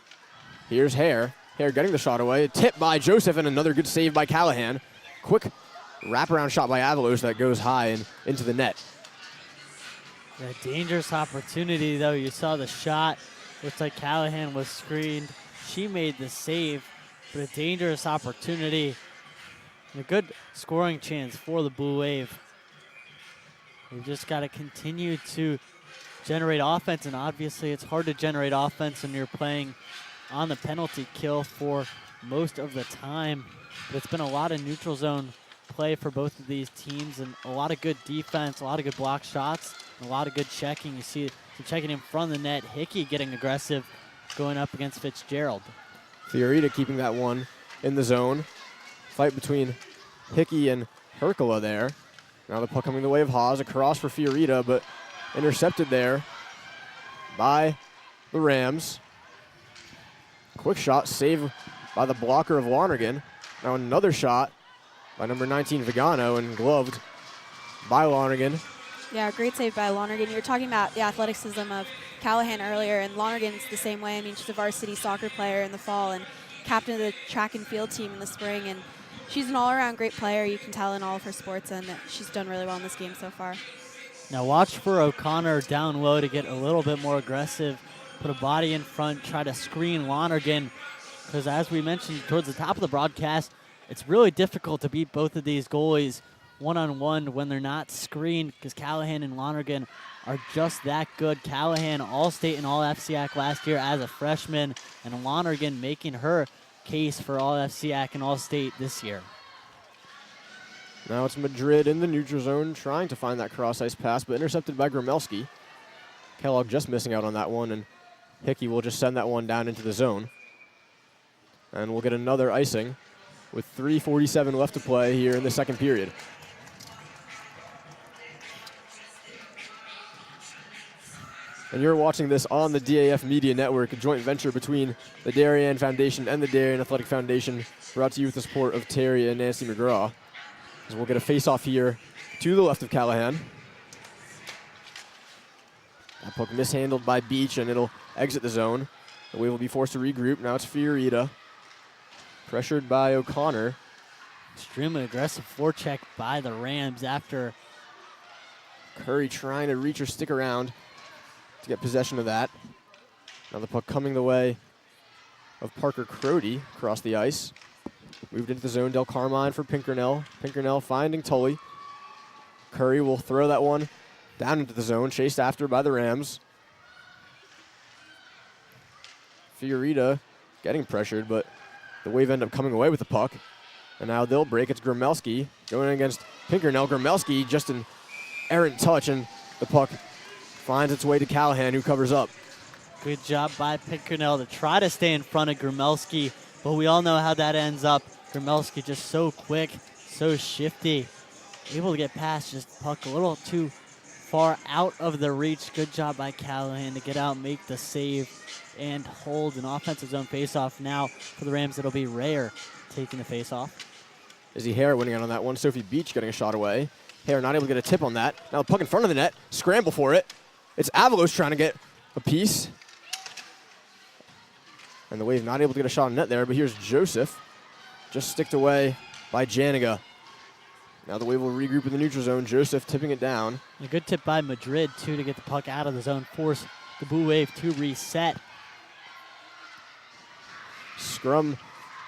Here's Hare. Hare getting the shot away. Tipped by Joseph and another good save by Callahan. Quick wraparound shot by Avalos that goes high and into the net. A dangerous opportunity, though. You saw the shot. Looks like Callahan was screened. She made the save, but a dangerous opportunity. And a good scoring chance for the Blue Wave. We've just got to continue to generate offense, and obviously it's hard to generate offense when you're playing on the penalty kill for most of the time. But it's been a lot of neutral zone play for both of these teams and a lot of good defense, a lot of good block shots. A lot of good checking. You see some checking in front of the net. Hickey getting aggressive, going up against Fitzgerald. Fiorita keeping that one in the zone. Fight between Hickey and Herkula there. Now the puck coming the way of Haas. A cross for Fiorita, but intercepted there by the Rams. Quick shot, save by the blocker of Lonergan. Now another shot by number 19, Vigano, and gloved by Lonergan. Yeah, great save by Lonergan. You were talking about the athleticism of Callahan earlier, and Lonergan's the same way. I mean, she's a varsity soccer player in the fall and captain of the track and field team in the spring, and she's an all-around great player. You can tell in all of her sports, and she's done really well in this game so far. Now watch for O'Connor down low to get a little bit more aggressive, put a body in front, try to screen Lonergan, because as we mentioned towards the top of the broadcast, it's really difficult to beat both of these goalies one-on-one when they're not screened, because Callahan and Lonergan are just that good. Callahan All-State and All-FCAC last year as a freshman, and Lonergan making her case for All-FCAC and All-State this year. Now it's Madrid in the neutral zone trying to find that cross-ice pass, but intercepted by Gromelski. Kellogg just missing out on that one, and Hickey will just send that one down into the zone. And we'll get another icing with 3:47 left to play here in the second period. And you're watching this on the DAF Media Network, a joint venture between the Darien Foundation and the Darien Athletic Foundation, brought to you with the support of Terry and Nancy McGraw. As we'll get a face-off here to the left of Callahan. That puck mishandled by Beach, and it'll exit the zone. The Wave will be forced to regroup. Now it's Fiorita, pressured by O'Connor. Extremely aggressive forecheck by the Rams after Curry trying to reach or stick around to get possession of that. Now the puck coming the way of Parker Crody across the ice. Moved into the zone, Del Carmine for Pinkernell. Pinkernell finding Tully. Curry will throw that one down into the zone, chased after by the Rams. Fiorita getting pressured, but the Wave end up coming away with the puck. And now they'll break. It's Gromelski going against Pinkernell. Gromelski just an errant touch, and the puck finds its way to Callahan, who covers up. good job by Pinkernell to try to stay in front of Gromelski, but we all know how that ends up. Gromelski just so quick, so shifty, able to get past just puck a little too far out of the reach. Good job by Callahan to get out, make the save, and hold an offensive zone faceoff. Now for the Rams, it'll be Rayer taking the faceoff. Izzy Hare winning out on that one. Sophie Beach getting a shot away. Hare not able to get a tip on that. Now the puck in front of the net. Scramble for it. It's Avalos trying to get a piece. And the Wave not able to get a shot on net there, but here's Joseph. Just sticked away by Janiga. Now the Wave will regroup in the neutral zone. Joseph tipping it down. A good tip by Madrid, too, to get the puck out of the zone, force the Blue Wave to reset. Scrum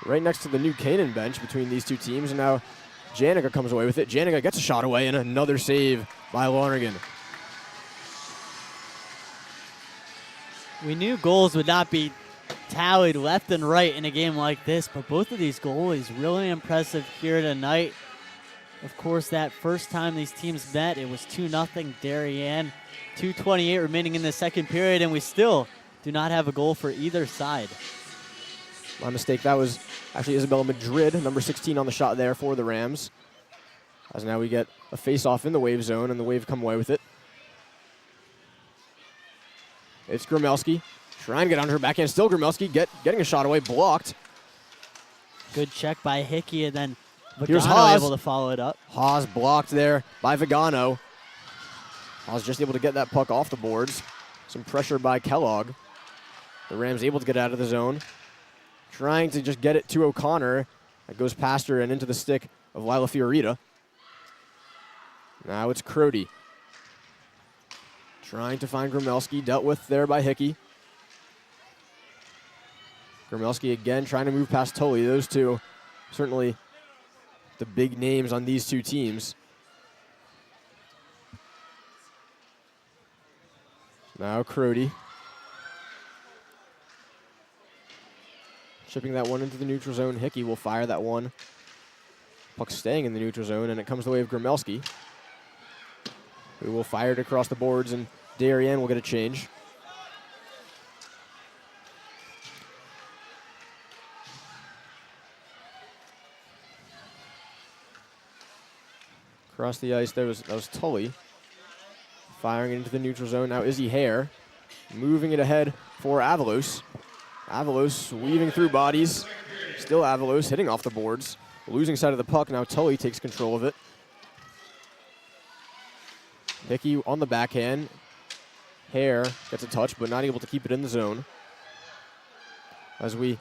right next to the new Canaan bench between these two teams, and now Janiga comes away with it. Janiga gets a shot away, and another save by Lonergan. We knew goals would not be tallied left and right in a game like this, but both of these goalies really impressive here tonight. Of course, that first time these teams met, it was 2-0 Darien. 2:28 remaining in the second period, and we still do not have a goal for either side. My mistake, that was actually Isabella Madrid, number 16 on the shot there for the Rams. As now we get a face-off in the Wave zone, and the Wave come away with it. It's Gromelski trying to get on her backhand. Still Gromelski getting a shot away, blocked. Good check by Hickey, and then Here's Vigano Haas. able to follow it up. Haas blocked there by Vigano. Haas just able to get that puck off the boards. Some pressure by Kellogg. The Rams able to get out of the zone. Trying to just get it to O'Connor. That goes past her and into the stick of Lila Fiorita. Now it's Crody. Trying to find Gromelski, dealt with there by Hickey. Gromelski again trying to move past Tully. Those two certainly the big names on these two teams. Now Crody. Shipping that one into the neutral zone. Hickey will fire that one. Puck staying in the neutral zone, and it comes the way of Gromelski. who will fire it across the boards, and Darien will get a change. Across the ice, that was Tully. Firing it into the neutral zone. Now Izzy Hare moving it ahead for Avalos. Avalos weaving through bodies. Still Avalos hitting off the boards. Losing sight of the puck. Now Tully takes control of it. Hickey on the backhand. Hare gets a touch, but not able to keep it in the zone. As we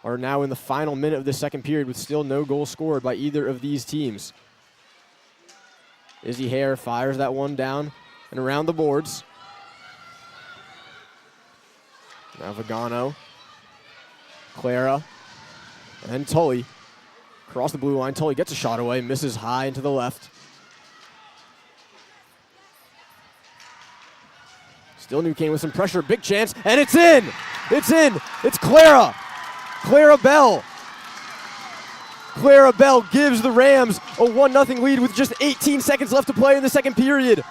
are now in the final minute of the second period with still no goal scored by either of these teams. Izzy Hare fires that one down and around the boards. Now Vigano, Clara, and Tully. Across the blue line, Tully gets a shot away, misses high into the left. Still New Canaan with some pressure, big chance, and it's in! It's in! It's Clara! Clara Bell! Clara Bell gives the Rams a 1-0 lead with just 18 seconds left to play in the second period.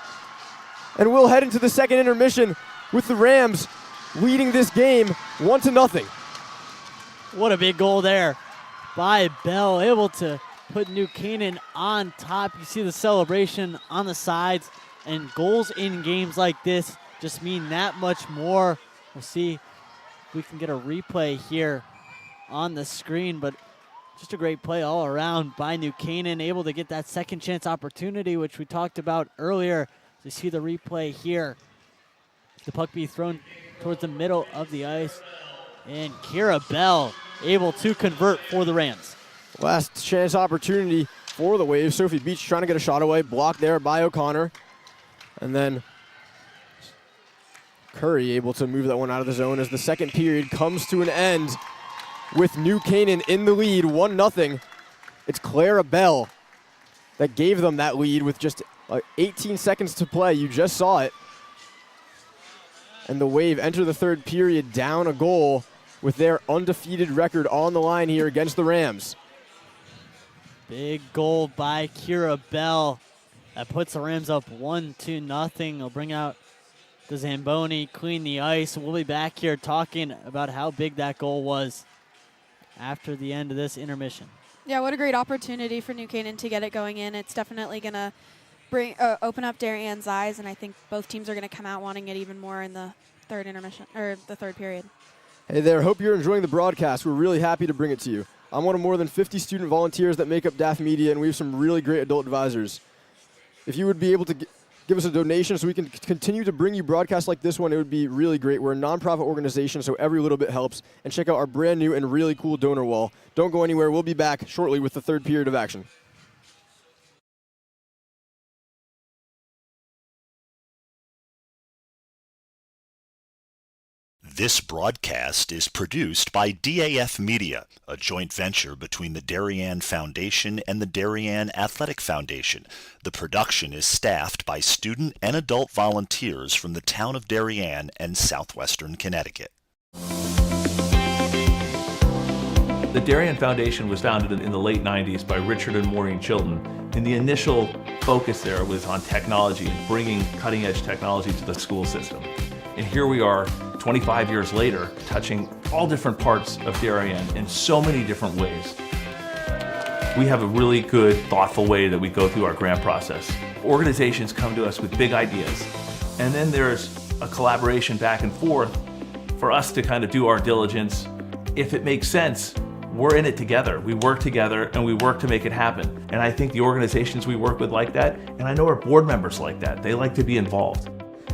And we'll head into the second intermission with the Rams leading this game 1-0. What a big goal there by Bell, able to put New Canaan on top. You see the celebration on the sides, and goals in games like this just mean that much more. We'll see if we can get a replay here on the screen, but just a great play all around by New Canaan, able to get that second chance opportunity, which we talked about earlier. You see the replay here. The puck be thrown towards the middle of the ice, and Kira Bell able to convert for the Rams. Last chance opportunity for the Waves. Sophie Beach trying to get a shot away, blocked there by O'Connor. And then Curry able to move that one out of the zone as the second period comes to an end with New Canaan in the lead, 1-0. It's Clara Bell that gave them that lead with just 18 seconds to play. You just saw it. And the Wave enter the third period down a goal with their undefeated record on the line here against the Rams. Big goal by Kira Bell. That puts the Rams up 1-0. They'll bring out the Zamboni, clean the ice. We'll be back here talking about how big that goal was after the end of this intermission. Yeah, what a great opportunity for New Canaan to get it going in. It's definitely going to open up Darien's eyes, and I think both teams are going to come out wanting it even more in the third intermission, or the third period. Hey there, hope you're enjoying the broadcast. We're really happy to bring it to you. I'm one of more than 50 student volunteers that make up DAF Media, and we have some really great adult advisors. If you would be able to give us a donation so we can continue to bring you broadcasts like this one, it would be really great. We're a nonprofit organization, so every little bit helps. And check out our brand new and really cool donor wall. Don't go anywhere. We'll be back shortly with the third period of action. This broadcast is produced by DAF Media, a joint venture between the Darien Foundation and the Darien Athletic Foundation. The production is staffed by student and adult volunteers from the town of Darien and southwestern Connecticut. The Darien Foundation was founded in the late 90s by Richard and Maureen Chilton, and the initial focus there was on technology and bringing cutting-edge technology to the school system. And here we are, 25 years later, touching all different parts of Darien in so many different ways. We have a really good, thoughtful way that we go through our grant process. Organizations come to us with big ideas, and then there's a collaboration back and forth for us to kind of do our diligence. If it makes sense, we're in it together. We work together and we work to make it happen. And I think the organizations we work with like that, and I know our board members like that. They like to be involved.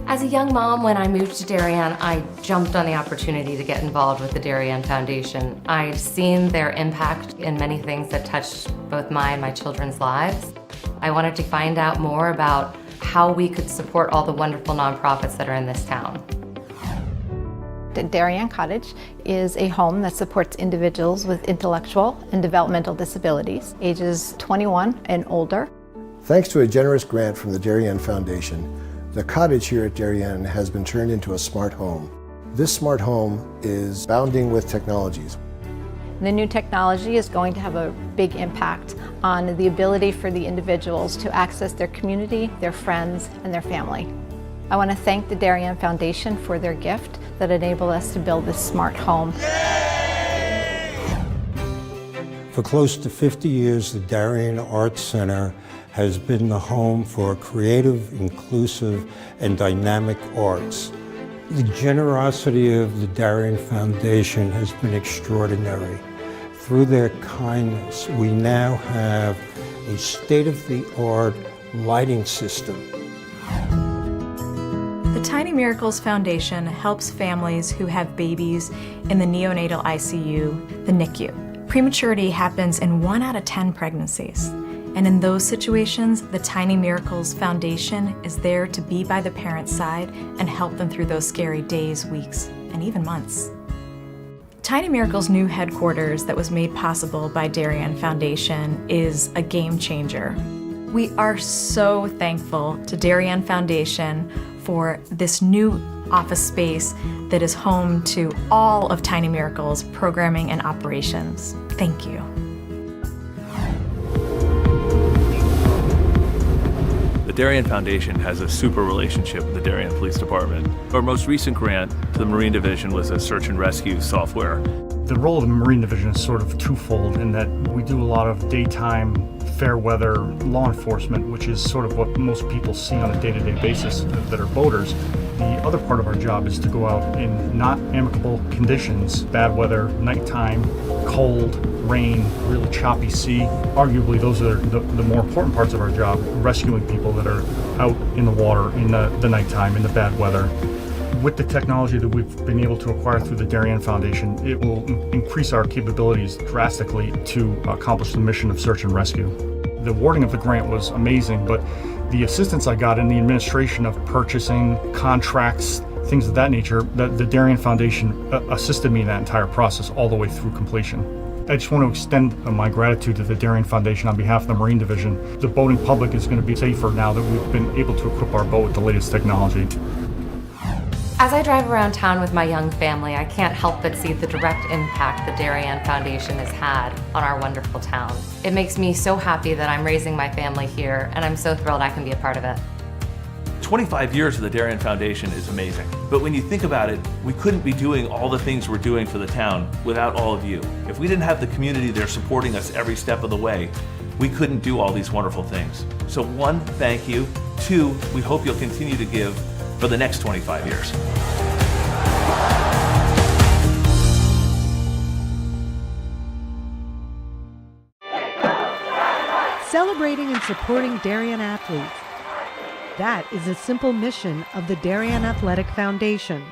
As a young mom, when I moved to Darien, I jumped on the opportunity to get involved with the Darien Foundation. I've seen their impact in many things that touched both my and my children's lives. I wanted to find out more about how we could support all the wonderful nonprofits that are in this town. The Darien Cottage is a home that supports individuals with intellectual and developmental disabilities, ages 21 and older. Thanks to a generous grant from the Darien Foundation, the cottage here at Darien has been turned into a smart home. This smart home is bounding with technologies. The new technology is going to have a big impact on the ability for the individuals to access their community, their friends, and their family. I want to thank the Darien Foundation for their gift that enabled us to build this smart home. For close to 50 years, the Darien Arts Center has been the home for creative, inclusive, and dynamic arts. The generosity of the Darien Foundation has been extraordinary. Through their kindness, we now have a state-of-the-art lighting system. The Tiny Miracles Foundation helps families who have babies in the neonatal ICU, the NICU. Prematurity happens in 1 out of 10 pregnancies. And in those situations, the Tiny Miracles Foundation is there to be by the parent's side and help them through those scary days, weeks, and even months. Tiny Miracles' new headquarters that was made possible by Darien Foundation is a game changer. We are so thankful to Darien Foundation for this new office space that is home to all of Tiny Miracles' programming and operations. Thank you. The Darien Foundation has a super relationship with the Darien Police Department. Our most recent grant to the Marine Division was a search and rescue software. The role of the Marine Division is sort of twofold in that we do a lot of daytime, fair weather law enforcement, which is sort of what most people see on a day-to-day basis that are boaters. The other part of our job is to go out in not amicable conditions, bad weather, nighttime, cold, rain, really choppy sea. Arguably, those are the more important parts of our job, rescuing people that are out in the water in the nighttime, in the bad weather. With the technology that we've been able to acquire through the Darien Foundation, it will increase our capabilities drastically to accomplish the mission of search and rescue. The awarding of the grant was amazing, but the assistance I got in the administration of purchasing, contracts, things of that nature, the Darien Foundation assisted me in that entire process all the way through completion. I just want to extend my gratitude to the Darien Foundation on behalf of the Marine Division. The boating public is going to be safer now that we've been able to equip our boat with the latest technology. As I drive around town with my young family, I can't help but see the direct impact the Darien Foundation has had on our wonderful town. It makes me so happy that I'm raising my family here, and I'm so thrilled I can be a part of it. 25 years of the Darien Foundation is amazing. But when you think about it, we couldn't be doing all the things we're doing for the town without all of you. If we didn't have the community there supporting us every step of the way, we couldn't do all these wonderful things. So 1, thank you. 2, we hope you'll continue to give for the next 25 years. Celebrating and supporting Darien athletes. That is a simple mission of the Darien Athletic Foundation.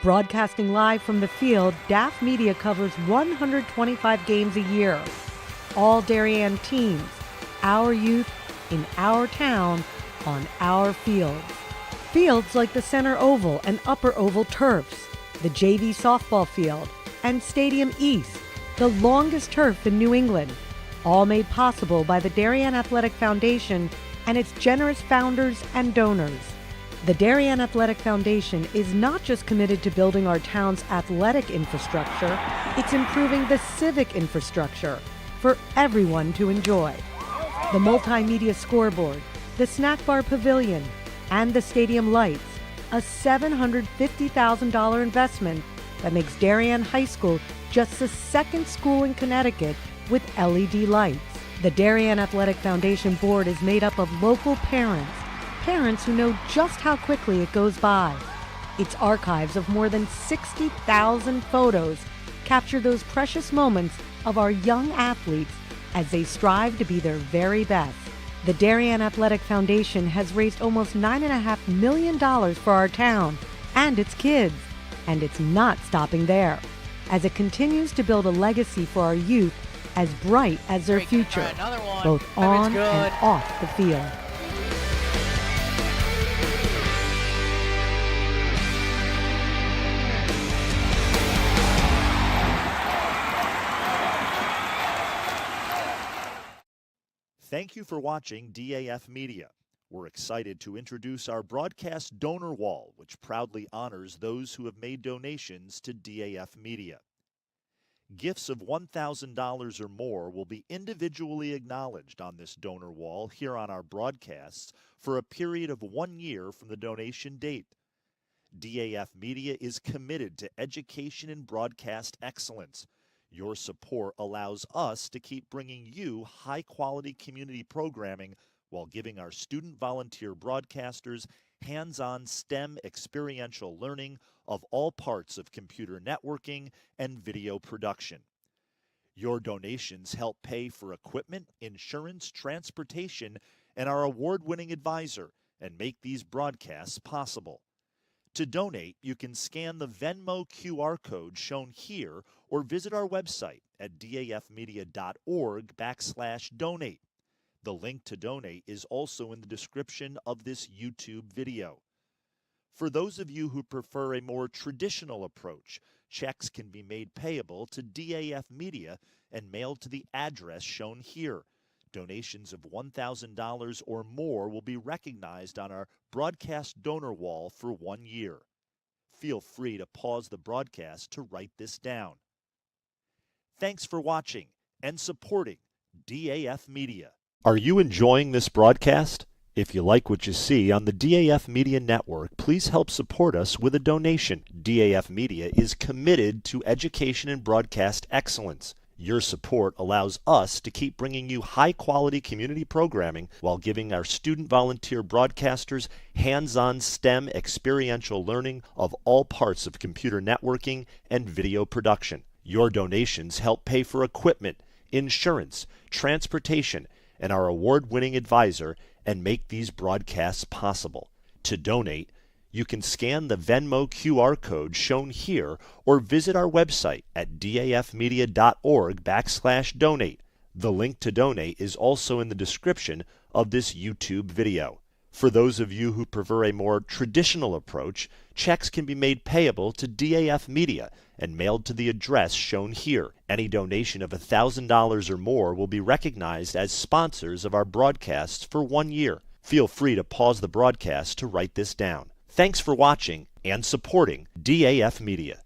Broadcasting live from the field, DAF Media covers 125 games a year. All Darien teams, our youth, in our town, on our fields. Fields like the Center Oval and Upper Oval turfs, the JV softball field, and Stadium East, the longest turf in New England, all made possible by the Darien Athletic Foundation and its generous founders and donors. The Darien Athletic Foundation is not just committed to building our town's athletic infrastructure, it's improving the civic infrastructure for everyone to enjoy. The multimedia scoreboard, the snack bar pavilion, and the stadium lights, a $750,000 investment that makes Darien High School just the second school in Connecticut with LED lights. The Darien Athletic Foundation board is made up of local parents who know just how quickly it goes by. Its archives of more than 60,000 photos capture those precious moments of our young athletes as they strive to be their very best. The Darien Athletic Foundation has raised almost $9.5 million for our town and its kids, and it's not stopping there, as it continues to build a legacy for our youth as bright as their future, both on and off the field. Thank you for watching DAF Media. We're excited to introduce our broadcast donor wall, which proudly honors those who have made donations to DAF Media. Gifts of $1,000 or more will be individually acknowledged on this donor wall here on our broadcasts for a period of 1 year from the donation date. DAF Media is committed to education and broadcast excellence. Your support allows us to keep bringing you high-quality community programming while giving our student volunteer broadcasters hands-on STEM experiential learning of all parts of computer networking and video production. Your donations help pay for equipment, insurance, transportation, and our award-winning advisor, and make these broadcasts possible. To donate, you can scan the Venmo QR code shown here or visit our website at dafmedia.org/donate. The link to donate is also in the description of this YouTube video. For those of you who prefer a more traditional approach, checks can be made payable to DAF Media and mailed to the address shown here. Donations of $1,000 or more will be recognized on our broadcast donor wall for 1 year. Feel free to pause the broadcast to write this down. Thanks for watching and supporting DAF Media. Are you enjoying this broadcast? If you like what you see on the DAF Media Network, please help support us with a donation. DAF Media is committed to education and broadcast excellence. Your support allows us to keep bringing you high-quality community programming while giving our student volunteer broadcasters hands-on STEM experiential learning of all parts of computer networking and video production. Your donations help pay for equipment, insurance, transportation, and our award-winning advisor and make these broadcasts possible. To donate, you can scan the Venmo QR code shown here or visit our website at dafmedia.org/donate. The link to donate is also in the description of this YouTube video. For those of you who prefer a more traditional approach, checks can be made payable to DAF Media and mailed to the address shown here. Any donation of $1,000 or more will be recognized as sponsors of our broadcasts for 1 year. Feel free to pause the broadcast to write this down. Thanks for watching and supporting DAF Media.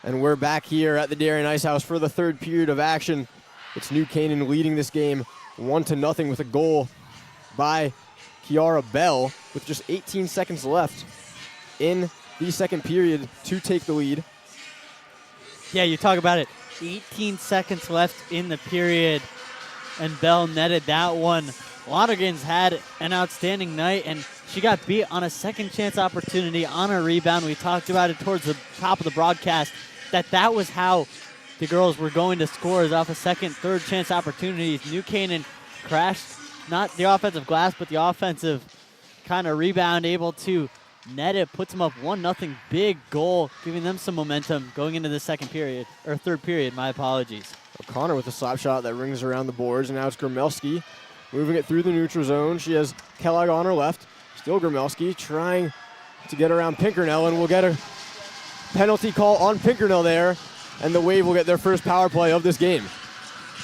And we're back here at the Darien Ice House for the third period of action. It's New Canaan leading this game 1-0 with a goal by Kiara Bell with just 18 seconds left in the second period to take the lead. Yeah, you talk about it. 18 seconds left in the period, and Bell netted that one. Lonergan's had an outstanding night, and she got beat on a second chance opportunity on a rebound. We talked about it towards the top of the broadcast, that was how the girls were going to score, is off a second, third chance opportunities. New Canaan crashed, not the offensive glass, but the offensive kind of rebound, able to net it, puts them up 1-0, big goal, giving them some momentum going into the second period, or third period, my apologies. O'Connor with a slap shot that rings around the boards, and now it's Gromelski moving it through the neutral zone. She has Kellogg on her left. Still Gromelski trying to get around Pinkernell, and we'll get a penalty call on Pinkernell there, and the Wave will get their first power play of this game.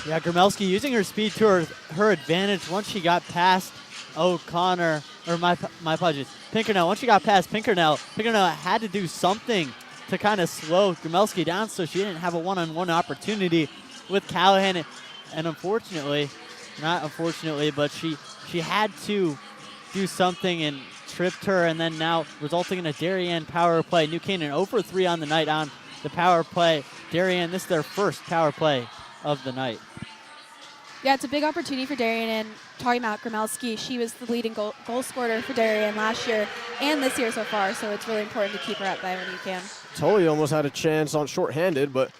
Yeah, Gromelski using her speed to her advantage once she got past O'Connor, or my apologies, Pinkernell. Once she got past Pinkernell had to do something to kind of slow Gromelski down so she didn't have a one-on-one opportunity with Callahan. And unfortunately, not unfortunately, but she had to do something and tripped her, and then now resulting in a Darien power play. New Canaan 0 for 3 on the night on the power play. Darien, this is their first power play of the night. Yeah, it's a big opportunity for Darien, and talking about Gromelski, she was the leading goal scorer for Darien last year and this year so far, so it's really important to keep her up by when you can. Tully almost had a chance on shorthanded, but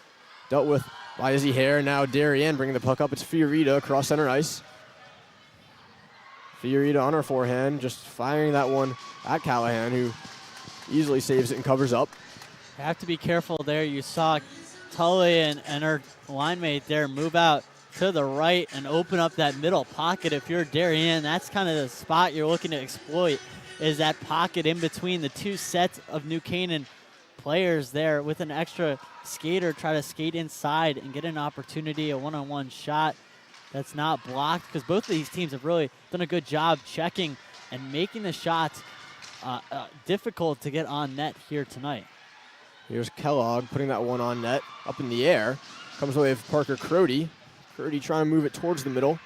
dealt with by Izzy Hare. Now Darien bringing the puck up. It's Fiorita across center ice. Fiorita on her forehand, just firing that one at Callahan, who easily saves it and covers up. You have to be careful there. You saw Tully and her line mate there move out to the right and open up that middle pocket. If you're Darien, that's kind of the spot you're looking to exploit, is that pocket in between the two sets of New Canaan players there with an extra skater. Try to skate inside and get an opportunity, a one-on-one shot that's not blocked, because both of these teams have really done a good job checking and making the shots difficult to get on net here tonight. Here's Kellogg putting that one on net, up in the air. Comes away with Parker Crody. Crody trying to move it towards the middle.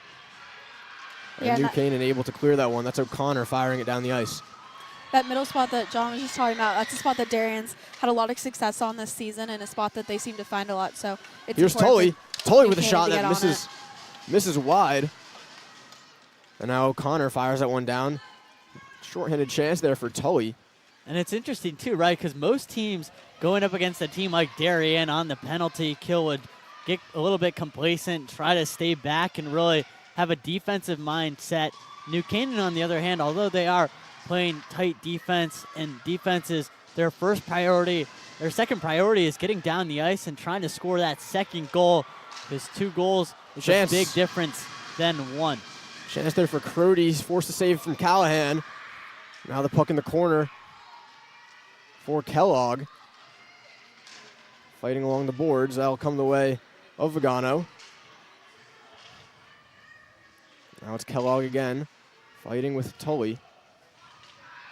And New Canaan able to clear that one. That's O'Connor firing it down the ice. That middle spot that John was just talking about, that's a spot that Darien's had a lot of success on this season, and a spot that they seem to find a lot. So it's here's Tully. Tully with a shot that misses wide. And now O'Connor fires that one down. Short-handed chance there for Tully. And it's interesting too, right? Because most teams going up against a team like Darien on the penalty kill would get a little bit complacent, try to stay back and really have a defensive mindset. New Canaan, on the other hand, although they are playing tight defense, and defense is their first priority, their second priority is getting down the ice and trying to score that second goal. Because 2 goals is a big difference than 1. Chance there for Crody. He's forced to save from Callahan. Now the puck in the corner for Kellogg. Fighting along the boards. That'll come the way of Vigano. Now it's Kellogg again, fighting with Tully.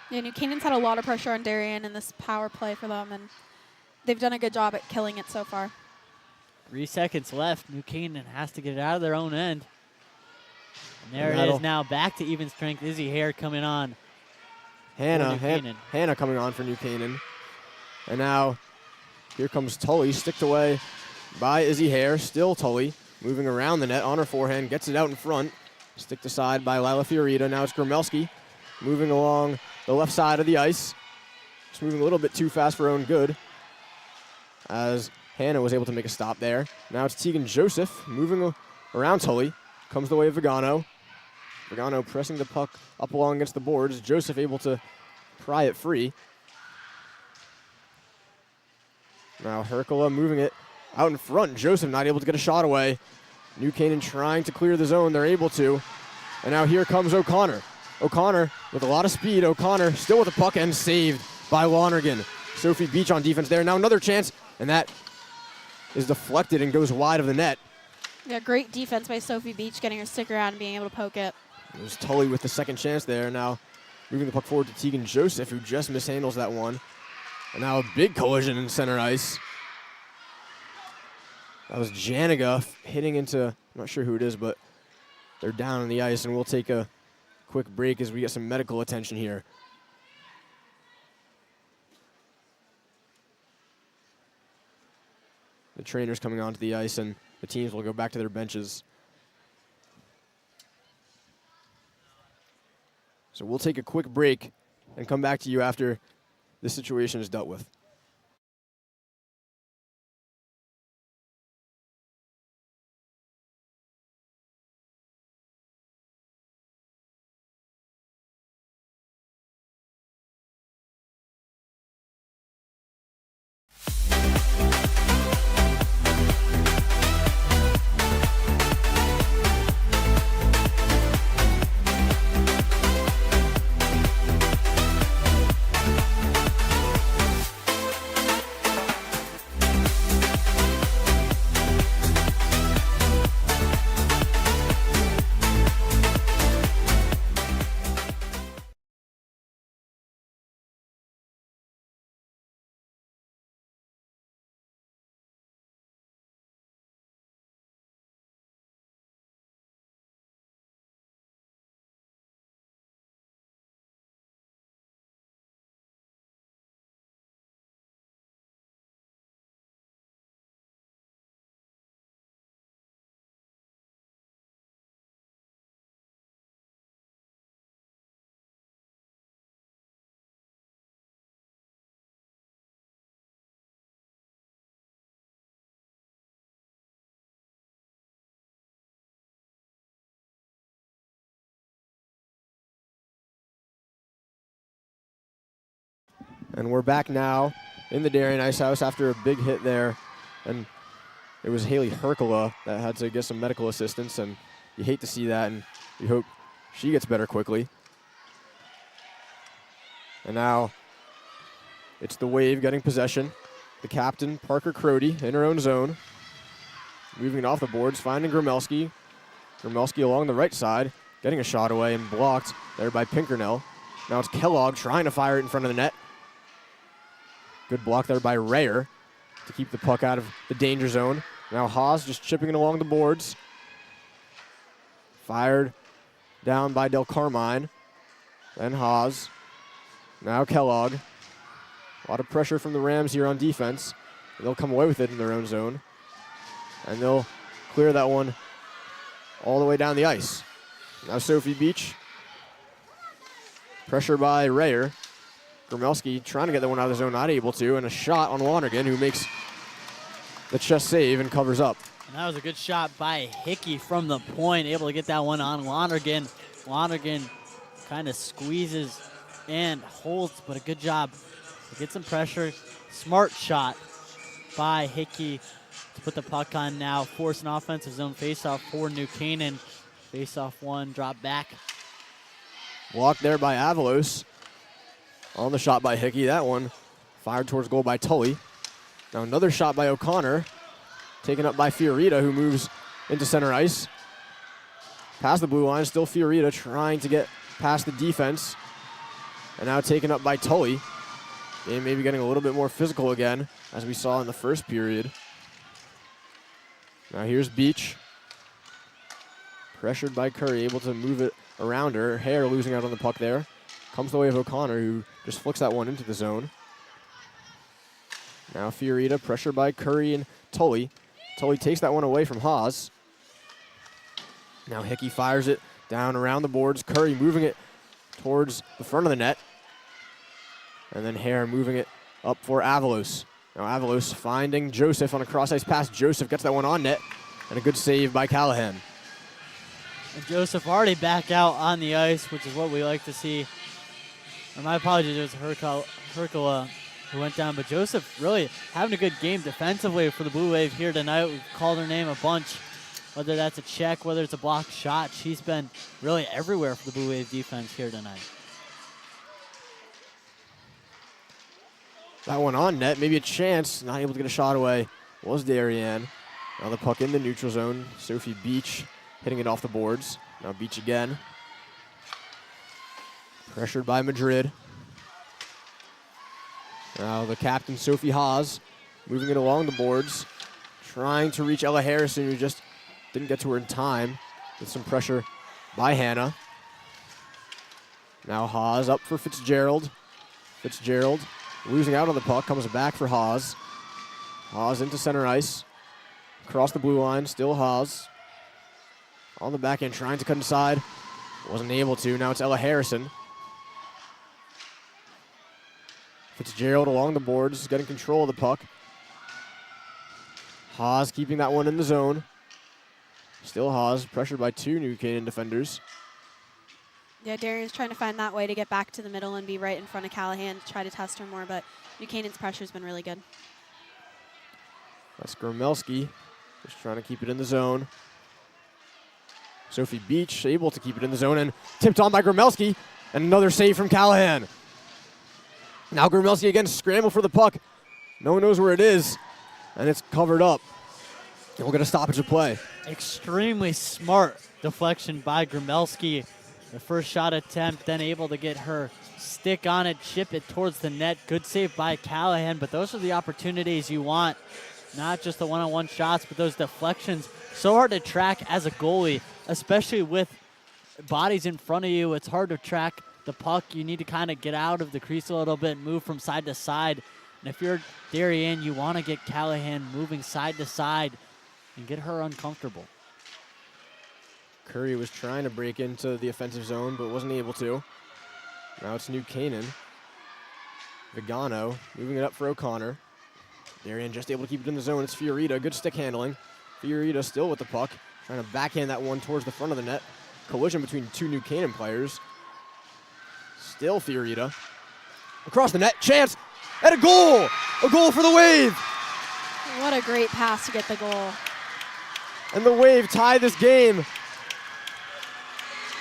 Yeah, New Canaan's had a lot of pressure on Darien in this power play for them, and they've done a good job at killing it so far. 3 seconds left. New Canaan has to get it out of their own end. And there it is now, back to even strength. Izzy Hare coming on. Hannah coming on for New Canaan. And now here comes Tully, sticked away by Izzy Hare. Still Tully, moving around the net on her forehand, gets it out in front. Sticked aside by Lila Fiorita. Now it's Gromelski moving along the left side of the ice. Just moving a little bit too fast for her own good, as Hannah was able to make a stop there. Now it's Tegan Joseph moving around Tully. Comes the way of Vigano. Vigano pressing the puck up along against the boards. Joseph able to pry it free. Now Herkula moving it out in front. Joseph not able to get a shot away. New Canaan trying to clear the zone. They're able to. And now here comes O'Connor. O'Connor with a lot of speed. O'Connor still with the puck and saved by Lonergan. Sophie Beach on defense there. Now another chance, and that is deflected and goes wide of the net. Yeah, great defense by Sophie Beach, getting her stick around and being able to poke it. There's Tully with the second chance there. Now moving the puck forward to Tegan Joseph, who just mishandles that one. And now a big collision in center ice. That was Janiga hitting into, I'm not sure who it is, but they're down on the ice, and we'll take a quick break as we get some medical attention here. The trainers coming onto the ice, and the teams will go back to their benches. So we'll take a quick break and come back to you after this situation is dealt with. And we're back now in the Darien Ice House after a big hit there. And it was Haley Herkula that had to get some medical assistance, and you hate to see that, and you hope she gets better quickly. And now it's the Wave getting possession. The captain, Parker Crody, in her own zone. Moving it off the boards, finding Gromelski. Gromelski along the right side, getting a shot away and blocked there by Pinkernell. Now it's Kellogg trying to fire it in front of the net. Good block there by Rayer to keep the puck out of the danger zone. Now Haas just chipping it along the boards. Fired down by Del Carmine. Then Haas. Now Kellogg. A lot of pressure from the Rams here on defense. They'll come away with it in their own zone. And they'll clear that one all the way down the ice. Now Sophie Beach. Pressure by Rayer. Gromelski trying to get that one out of the zone, not able to, and a shot on Lonergan, who makes the chest save and covers up. And that was a good shot by Hickey from the point, able to get that one on Lonergan. Lonergan kind of squeezes and holds, but a good job to get some pressure. Smart shot by Hickey to put the puck on now. Force an offensive zone faceoff for New Canaan. Faceoff one, drop back. Blocked there by Avalos. On the shot by Hickey, that one fired towards goal by Tully. Now another shot by O'Connor, taken up by Fiorita, who moves into center ice. Past the blue line, still Fiorita trying to get past the defense. And now taken up by Tully. Game maybe getting a little bit more physical again, as we saw in the first period. Now here's Beach. Pressured by Curry, able to move it around her. Hare losing out on the puck there. Comes the way of O'Connor, who just flicks that one into the zone. Now Fiorita, pressured by Curry and Tully. Tully takes that one away from Haas. Now Hickey fires it down around the boards. Curry moving it towards the front of the net. And then Hare moving it up for Avalos. Now Avalos finding Joseph on a cross-ice pass. Joseph gets that one on net. And a good save by Callahan. And Joseph already back out on the ice, which is what we like to see. Or my apologies, it was Herkula who went down. But Joseph really having a good game defensively for the Blue Wave here tonight. We've called her name a bunch. Whether that's a check, whether it's a blocked shot, she's been really everywhere for the Blue Wave defense here tonight. That one on net, maybe a chance. Not able to get a shot away was Darien. Now the puck in the neutral zone. Sophie Beach hitting it off the boards. Now Beach again. Pressured by Madrid. Now the captain, Sophie Haas, moving it along the boards. trying to reach Ella Harrison, who just didn't get to her in time with some pressure by Hannah. Now Haas up for Fitzgerald. Fitzgerald losing out on the puck, comes back for Haas. Haas into center ice. Across the blue line, still Haas. On the back end, trying to cut inside. Wasn't able to. Now it's Ella Harrison. Fitzgerald along the boards, getting control of the puck. Haas keeping that one in the zone. Still Haas, pressured by two New Canaan defenders. Yeah, Darien's trying to find that way to get back to the middle and be right in front of Callahan to try to test her more, but New Canaan's pressure's been really good. That's Gromelski, just trying to keep it in the zone. Sophie Beach able to keep it in the zone and tipped on by Gromelski, and another save from Callahan. Now Gromelski again scramble for the puck. No one knows where it is, and it's covered up. And we'll get a stoppage of play. Extremely smart deflection by Gromelski. The first shot attempt, then able to get her stick on it, chip it towards the net. Good save by Callahan, but those are the opportunities you want. Not just the one-on-one shots, but those deflections. So hard to track as a goalie, especially with bodies in front of you. It's hard to track the puck. You need to kind of get out of the crease a little bit, move from side to side. And if you're Darien, you want to get Callahan moving side to side and get her uncomfortable. Curry was trying to break into the offensive zone, but wasn't able to. Now it's New Canaan. Vigano moving it up for O'Connor. Darien just able to keep it in the zone. It's Fiorita, good stick handling. Fiorita still with the puck, trying to backhand that one towards the front of the net. Collision between two New Canaan players. Still Fiorita. Across the net, chance, and a goal! A goal for the Wave! What a great pass to get the goal. And the Wave tie this game.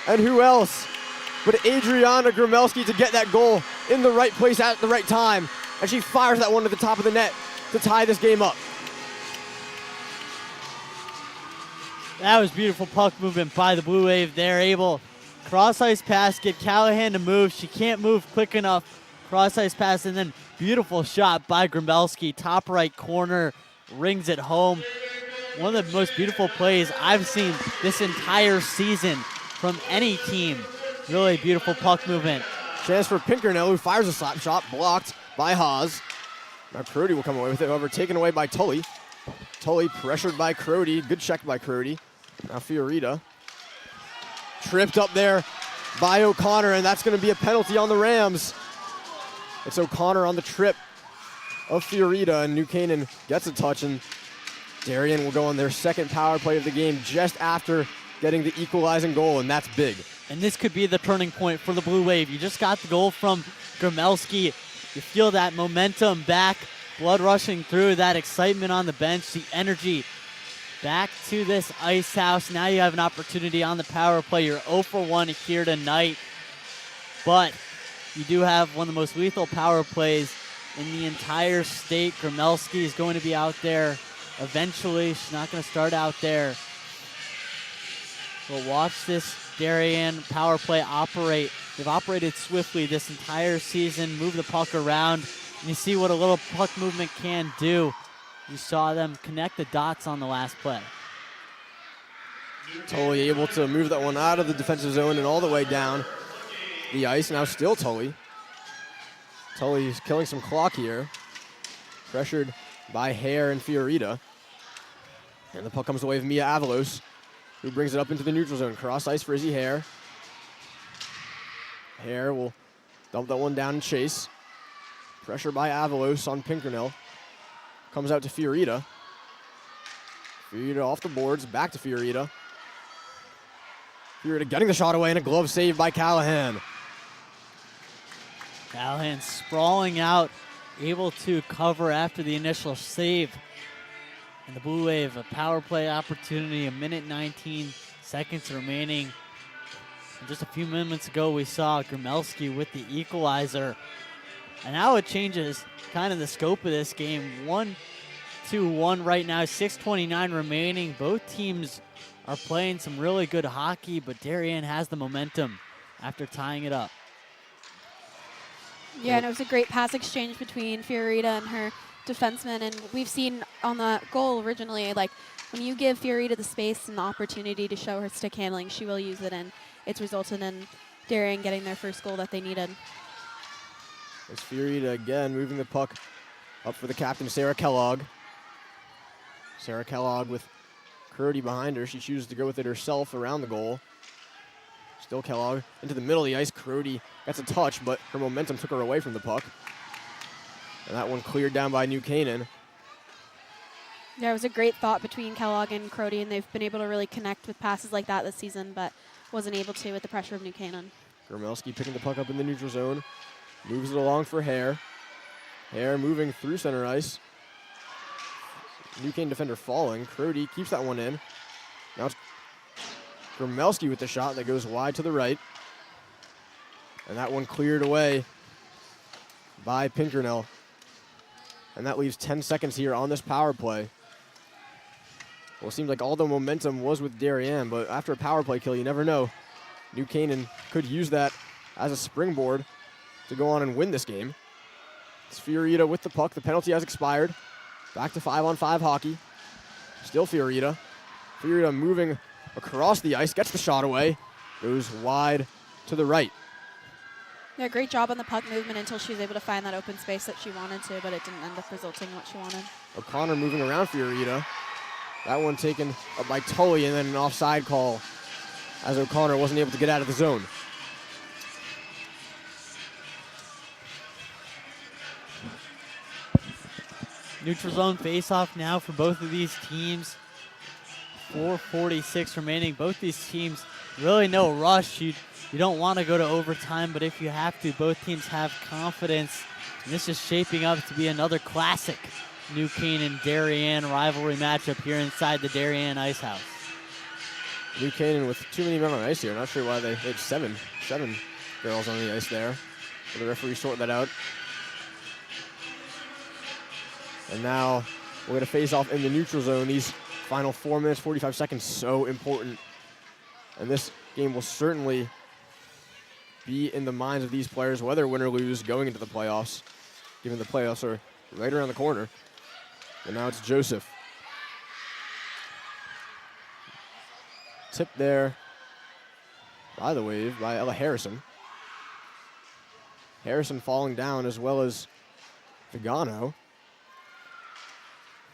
And who else but Adriana Gromelski to get that goal in the right place at the right time. And she fires that one to the top of the net to tie this game up. That was beautiful puck movement by the Blue Wave. They're able, cross-ice pass, get Callahan to move. She can't move quick enough. Cross-ice pass, and then beautiful shot by Gromelski. Top right corner, rings it home. One of the most beautiful plays I've seen this entire season from any team. Really beautiful puck movement. Chance for Pinkernell, who fires a slap shot, blocked by Haas. Now Crody will come away with it, however, taken away by Tully. Tully pressured by Crody. Good check by Crody. Now Fiorita. Tripped up there by O'Connor, and that's going to be a penalty on the Rams. It's O'Connor on the trip of Fiorita, and New Canaan gets a touch, and Darien will go on their second power play of the game just after getting the equalizing goal, and that's big. And this could be the turning point for the Blue Wave. You just got the goal from Gromelski. You feel that momentum back, blood rushing through, that excitement on the bench, the energy back to this ice house. Now you have an opportunity on the power play. You're 0 for 1 here tonight, but you do have one of the most lethal power plays in the entire state. Gromelski is going to be out there eventually. She's not going to start out there. But watch this Darien power play operate. They've operated swiftly this entire season, move the puck around, and you see what a little puck movement can do. You saw them connect the dots on the last play. Tully able to move that one out of the defensive zone and all the way down the ice. Now still Tully. Tully's killing some clock here. Pressured by Hare and Fiorita. And the puck comes away with Mia Avalos, who brings it up into the neutral zone. Cross ice for Izzy Hare. Hare will dump that one down and chase. Pressure by Avalos on Pinkernell. Comes out to Fiorita. Fiorita off the boards, back to Fiorita. Fiorita getting the shot away and a glove save by Callahan. Callahan sprawling out, able to cover after the initial save. And the Blue Wave, a power play opportunity, 1:19 remaining. And just a few moments ago, we saw Gromelski with the equalizer. And now it changes kind of the scope of this game. 1-2-1 right now, 6:29 remaining. Both teams are playing some really good hockey, but Darien has the momentum after tying it up. Yeah, and it was a great pass exchange between Fiorita and her defenseman, and we've seen on the goal originally, like when you give Fiorita the space and the opportunity to show her stick handling, she will use it, and it's resulted in Darien getting their first goal that they needed. It's Fiorita again moving the puck up for the captain, Sarah Kellogg. Sarah Kellogg with Crody behind her. She chooses to go with it herself around the goal. Still Kellogg into the middle of the ice. Crody gets a touch, but her momentum took her away from the puck. And that one cleared down by New Canaan. Yeah, it was a great thought between Kellogg and Crody, and they've been able to really connect with passes like that this season, but wasn't able to with the pressure of New Canaan. Gromelski picking the puck up in the neutral zone. Moves it along for Hare. Hare moving through center ice. New Canaan defender falling. Crody keeps that one in. Now it's Gromelski with the shot that goes wide to the right. And that one cleared away by Pinkernell. And that leaves 10 seconds here on this power play. Well, it seems like all the momentum was with Darien, but after a power play kill, you never know. New Canaan could use that as a springboard to go on and win this game. It's Fiorita with the puck. The penalty has expired. Back to 5-on-5 hockey. Still Fiorita. Fiorita moving across the ice, gets the shot away, goes wide to the right. Yeah, great job on the puck movement until she was able to find that open space that she wanted to, but it didn't end up resulting in what she wanted. O'Connor moving around Fiorita. That one taken up by Tully, and then an offside call as O'Connor wasn't able to get out of the zone. Neutral zone face-off now for both of these teams. 4:46 remaining. Both these teams, really no rush. You don't want to go to overtime, but if you have to, both teams have confidence. And this is shaping up to be another classic New Canaan Darien rivalry matchup here inside the Darien Ice House. New Canaan with too many men on ice here. Not sure why they had seven girls on the ice there. So the referee sorted that out. And now we're going to face off in the neutral zone. These final 4 minutes, 45 seconds, so important. And this game will certainly be in the minds of these players, whether win or lose, going into the playoffs, given the playoffs are right around the corner. And now it's Joseph. Tipped there by the wave by Ella Harrison. Harrison falling down as well as Vigano.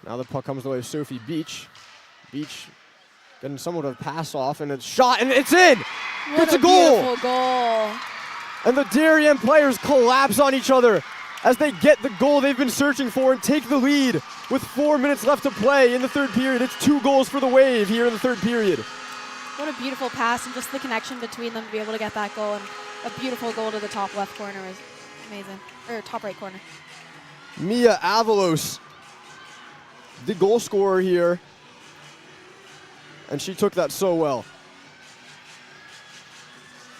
Now the puck comes the way of Sophie Beach. Beach getting somewhat of a pass off, and it's shot, and it's in! It's a goal! Beautiful goal. And the Darien players collapse on each other as they get the goal they've been searching for and take the lead with 4 minutes left to play in the third period. It's 2 goals for the Wave here in the third period. What a beautiful pass, and just the connection between them to be able to get that goal, and a beautiful goal to the top left corner was amazing, or top right corner. Mia Avalos, the goal scorer here, and she took that so well.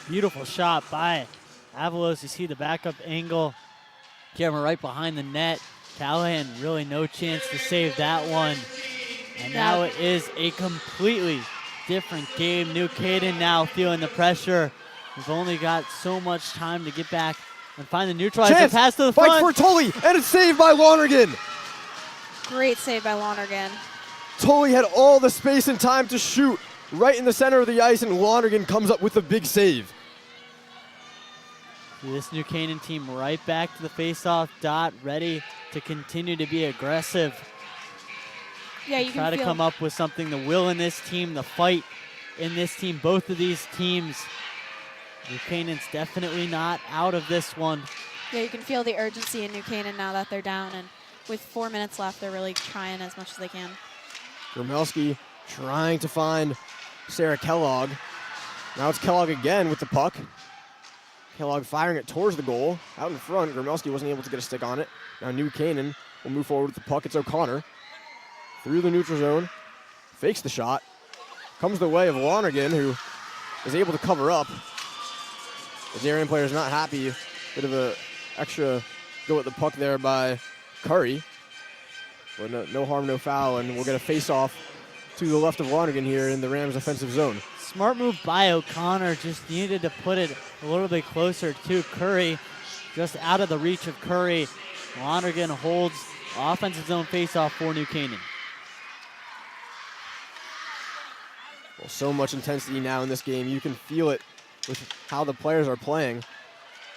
Beautiful shot by Avalos. You see the backup angle. Camera right behind the net. Callahan really no chance to save that one. And now it is a completely different game. New Canaan now feeling the pressure. We've only got so much time to get back and find the neutralizer. Chance, pass to the fight front. for Tully, and it's saved by Lonergan. Great save by Lonergan. Tully had all the space and time to shoot right in the center of the ice, and Lonergan comes up with a big save. This New Canaan team right back to the face-off dot, ready to continue to be aggressive. Yeah, you Try can to come up with something. The will in this team, the fight in this team, both of these teams. New Canaan's definitely not out of this one. Yeah, you can feel the urgency in New Canaan now that they're down, and with 4 minutes left, they're really trying as much as they can. Gromelski trying to find Sarah Kellogg. Now it's Kellogg again with the puck. Kellogg firing it towards the goal. Out in front, Gromelski wasn't able to get a stick on it. Now New Canaan will move forward with the puck. It's O'Connor. Through the neutral zone. Fakes the shot. Comes the way of Lonergan, who is able to cover up. The Darien player is not happy. Bit of a extra go at the puck there by Curry. But no harm, no foul, and we'll get a face-off to the left of Lonergan here in the Rams' offensive zone. Smart move by O'Connor, just needed to put it a little bit closer to Curry, just out of the reach of Curry. Lonergan holds Offensive zone faceoff for New Canaan. Well, so much intensity now in this game. You can feel it with how the players are playing.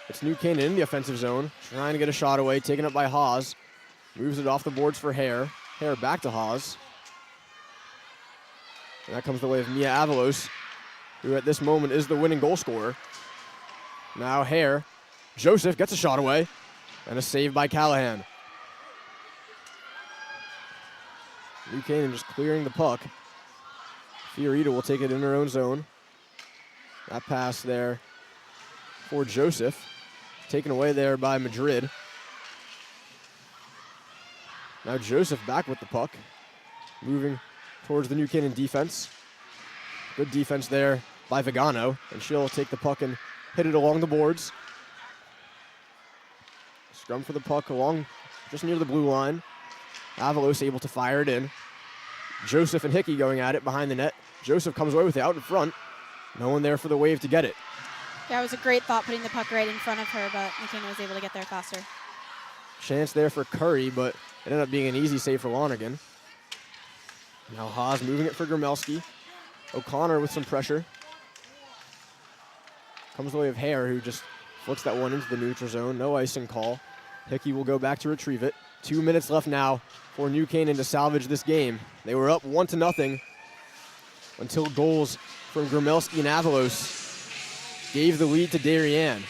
It's New Canaan in the offensive zone, trying to get a shot away, taken up by Haas. Moves it off the boards for Hare. Hare back to Haas. And that comes the way of Mia Avalos, who at this moment is the winning goal scorer. Now Hare. Joseph gets a shot away, and a save by Callahan. New Canaan just clearing the puck. Fiorita will take it in her own zone. That pass there for Joseph. Taken away there by Madrid. Now Joseph back with the puck. Moving towards the New Canaan defense. Good defense there by Vigano. And she'll take the puck and hit it along the boards. Scrum for the puck along just near the blue line. Avalos able to fire it in. Joseph and Hickey going at it behind the net. Joseph comes away with it out in front. No one there for the Wave to get it. Yeah, it was a great thought putting the puck right in front of her, but New Canaan was able to get there faster. Chance there for Curry, but it ended up being an easy save for Lonergan. Now Haas moving it for Grmelski. O'Connor with some pressure. Comes the way of Hare, who just flicks that one into the neutral zone. No icing call. Hickey will go back to retrieve it. 2 minutes left now for New Canaan to salvage this game. They were up 1-0 until goals from Grmelski and Avalos gave the lead to Darien.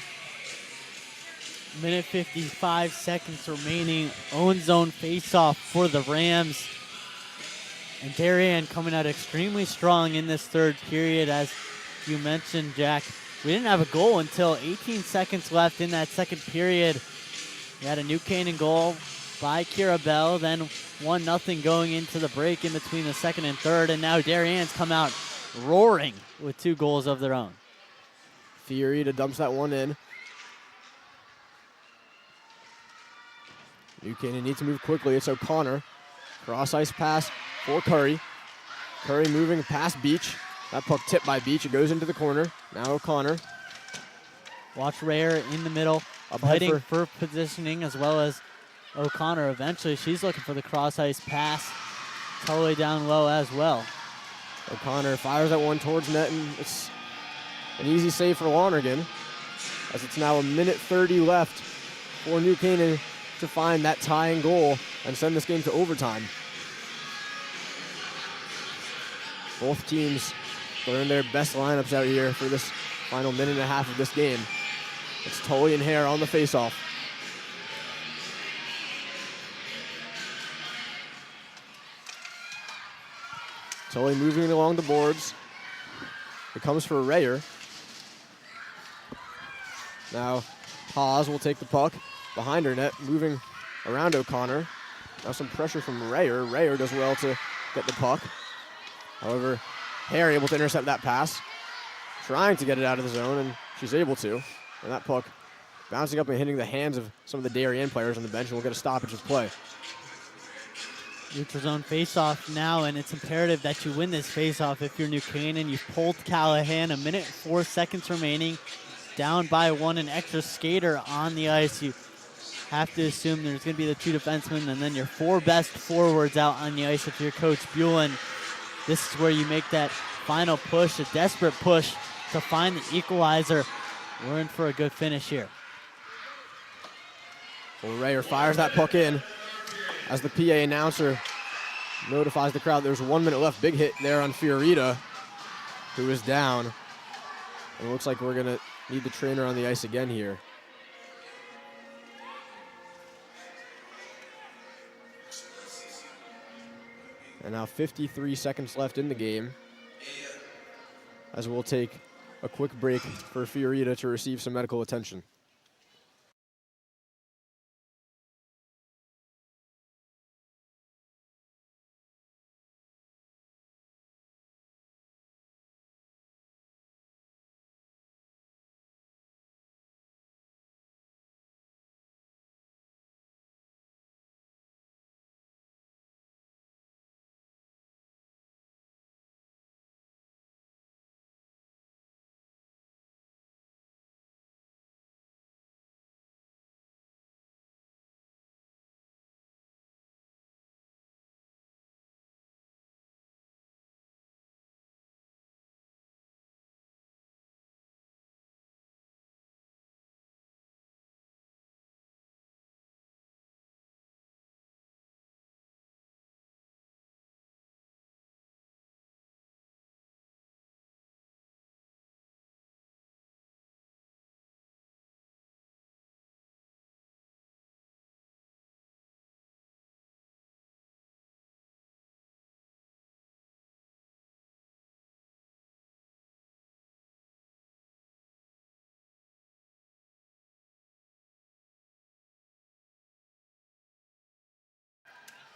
Minute 55 seconds remaining. Own zone faceoff for the Rams. And Darien coming out extremely strong in this third period. As you mentioned, Jack, we didn't have a goal until 18 seconds left in that second period. We had a New Canaan goal by Kira Bell, then 1-0 going into the break in between the second and third, and now Darien's come out roaring with 2 goals of their own. Fiorita dumps that one in. New Canaan needs to move quickly. It's O'Connor. Cross-ice pass for Curry. Curry moving past Beach. That puck tipped by Beach. It goes into the corner. Now O'Connor. Watch Rayer in the middle, fighting for positioning, as well as O'Connor. Eventually, she's looking for the cross-ice pass. It's all the way down low as well. O'Connor fires that one towards net, and it's an easy save for Lonergan, as it's now 1:30 left for New Canaan to find that tying goal and send this game to overtime. Both teams throwing their best lineups out here for this final minute and a half of this game. It's Tully and Hare on the faceoff. Tully moving it along the boards. It comes for Rayer. Now Haas will take the puck behind her net, moving around O'Connor. Now some pressure from Rayer. Rayer does well to get the puck. However, Hare able to intercept that pass. Trying to get it out of the zone, and she's able to. And that puck bouncing up and hitting the hands of some of the Darien players on the bench, and we'll get a stoppage of play. Neutral zone face-off now, and it's imperative that you win this face-off if you're New Canaan. You've pulled Callahan, 1:04 seconds remaining, down by 1, an extra skater on the ice. You have to assume there's going to be the 2 defensemen and then your 4 best forwards out on the ice if you're Coach Buellen. This is where you make that final push, a desperate push to find the equalizer. We're in for a good finish here. Well, Rayer fires that puck in as the PA announcer notifies the crowd there's 1 minute left. Big hit there on Fiorita, who is down. And it looks like we're going to need the trainer on the ice again here. And now 53 seconds left in the game, as we'll take a quick break for Fiorita to receive some medical attention.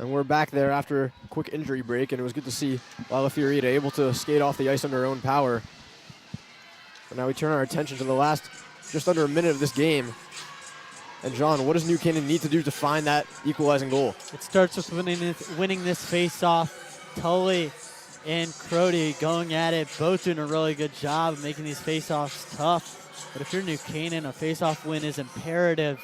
And we're back there after a quick injury break, and it was good to see Lila Fiorita able to skate off the ice under her own power. But now we turn our attention to the last just under a minute of this game. And John, what does New Canaan need to do to find that equalizing goal? It starts with winning this face-off. Tully and Crody going at it, both doing a really good job of making these face-offs tough. But if you're New Canaan, a face-off win is imperative.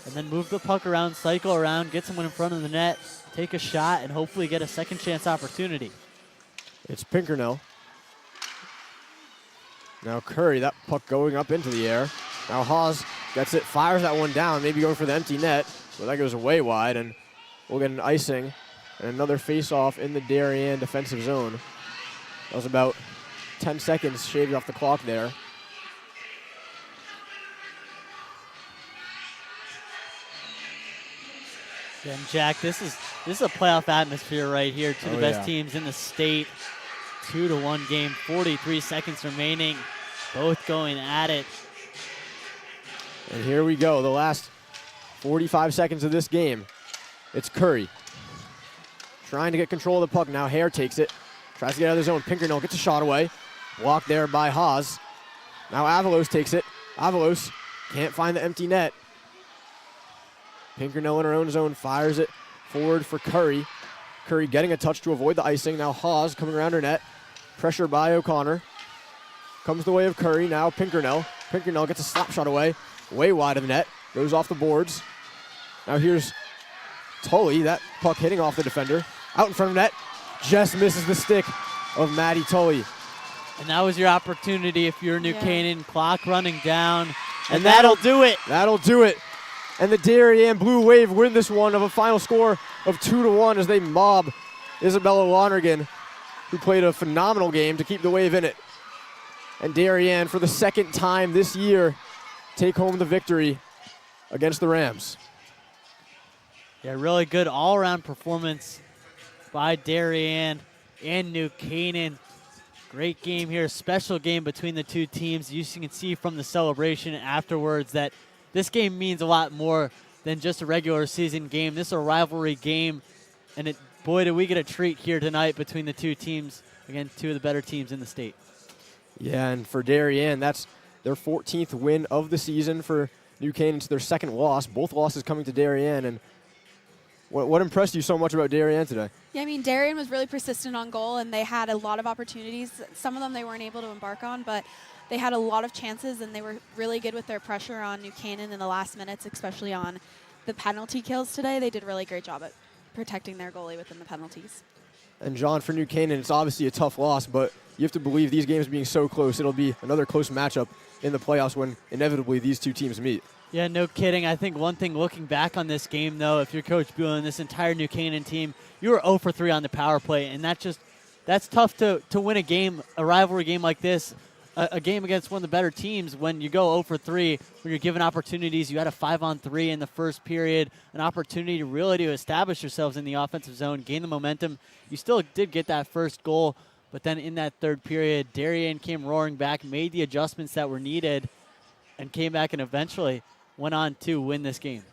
And then move the puck around, cycle around, get someone in front of the net, take a shot, and hopefully get a second chance opportunity. It's Pinkernell. Now Curry, that puck going up into the air. Now Haas gets it, fires that one down, maybe going for the empty net, but that goes way wide, and we'll get an icing and another face-off in the Darien defensive zone. That was about 10 seconds shaved off the clock there. And Jack, this is a playoff atmosphere right here. Two of the best teams in the state. 2-1 game, 43 seconds remaining. Both going at it. And here we go, the last 45 seconds of this game. It's Curry trying to get control of the puck. Now Hare takes it, tries to get out of the zone. Pinkernell gets a shot away. Blocked there by Haas. Now Avalos takes it. Avalos can't find the empty net. Pinkernell in her own zone fires it forward for Curry. Curry getting a touch to avoid the icing. Now Haas coming around her net. Pressure by O'Connor. Comes the way of Curry. Now Pinkernell. Pinkernell gets a slap shot away. Way wide of the net. Goes off the boards. Now here's Tully. That puck hitting off the defender. Out in front of net. Just misses the stick of Maddie Tully. And that was your opportunity if you're New Canaan. Clock running down. And that'll do it. That'll do it. And the Darien Blue Wave win this one of a final score of 2-1 as they mob Isabella Lonergan, who played a phenomenal game to keep the Wave in it. And Darien, for the second time this year, take home the victory against the Rams. Yeah, really good all-around performance by Darien and New Canaan. Great game here, special game between the two teams. You can see from the celebration afterwards that this game means a lot more than just a regular season game. This is a rivalry game, and boy, did we get a treat here tonight between the two teams. Again, two of the better teams in the state. Yeah, and for Darien, that's their 14th win of the season. For New Canaan, it's their second loss. Both losses coming to Darien. And what impressed you so much about Darien today? Yeah, I mean, Darien was really persistent on goal, and they had a lot of opportunities. Some of them they weren't able to embark on, but they had a lot of chances, and they were really good with their pressure on New Canaan in the last minutes, especially on the penalty kills today. They did a really great job at protecting their goalie within the penalties. And John, for New Canaan, it's obviously a tough loss, but you have to believe these games being so close, it'll be another close matchup in the playoffs when inevitably these two teams meet. Yeah, no kidding. I think one thing looking back on this game, though, if you're Coach Buell and this entire New Canaan team, you were 0 for 3 on the power play, and that's tough to win a game, a rivalry game like this, a game against one of the better teams when you go 0 for 3, when you're given opportunities. You had a 5-on-3 in the first period, an opportunity really to establish yourselves in the offensive zone, gain the momentum. You still did get that first goal, but then in that third period, Darien came roaring back, made the adjustments that were needed, and came back and eventually went on to win this game.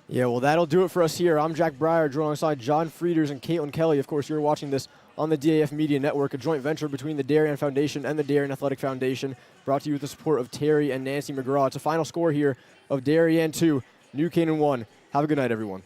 Yeah, well, that'll do it for us here. I'm Jack Breyer, joined alongside John Frieders and Caitlin Kelly. Of course, you're watching this on the DAF Media Network, a joint venture between the Darien Foundation and the Darien Athletic Foundation, brought to you with the support of Terry and Nancy McGraw. It's a final score here of Darien 2, New Canaan 1. Have a good night, everyone.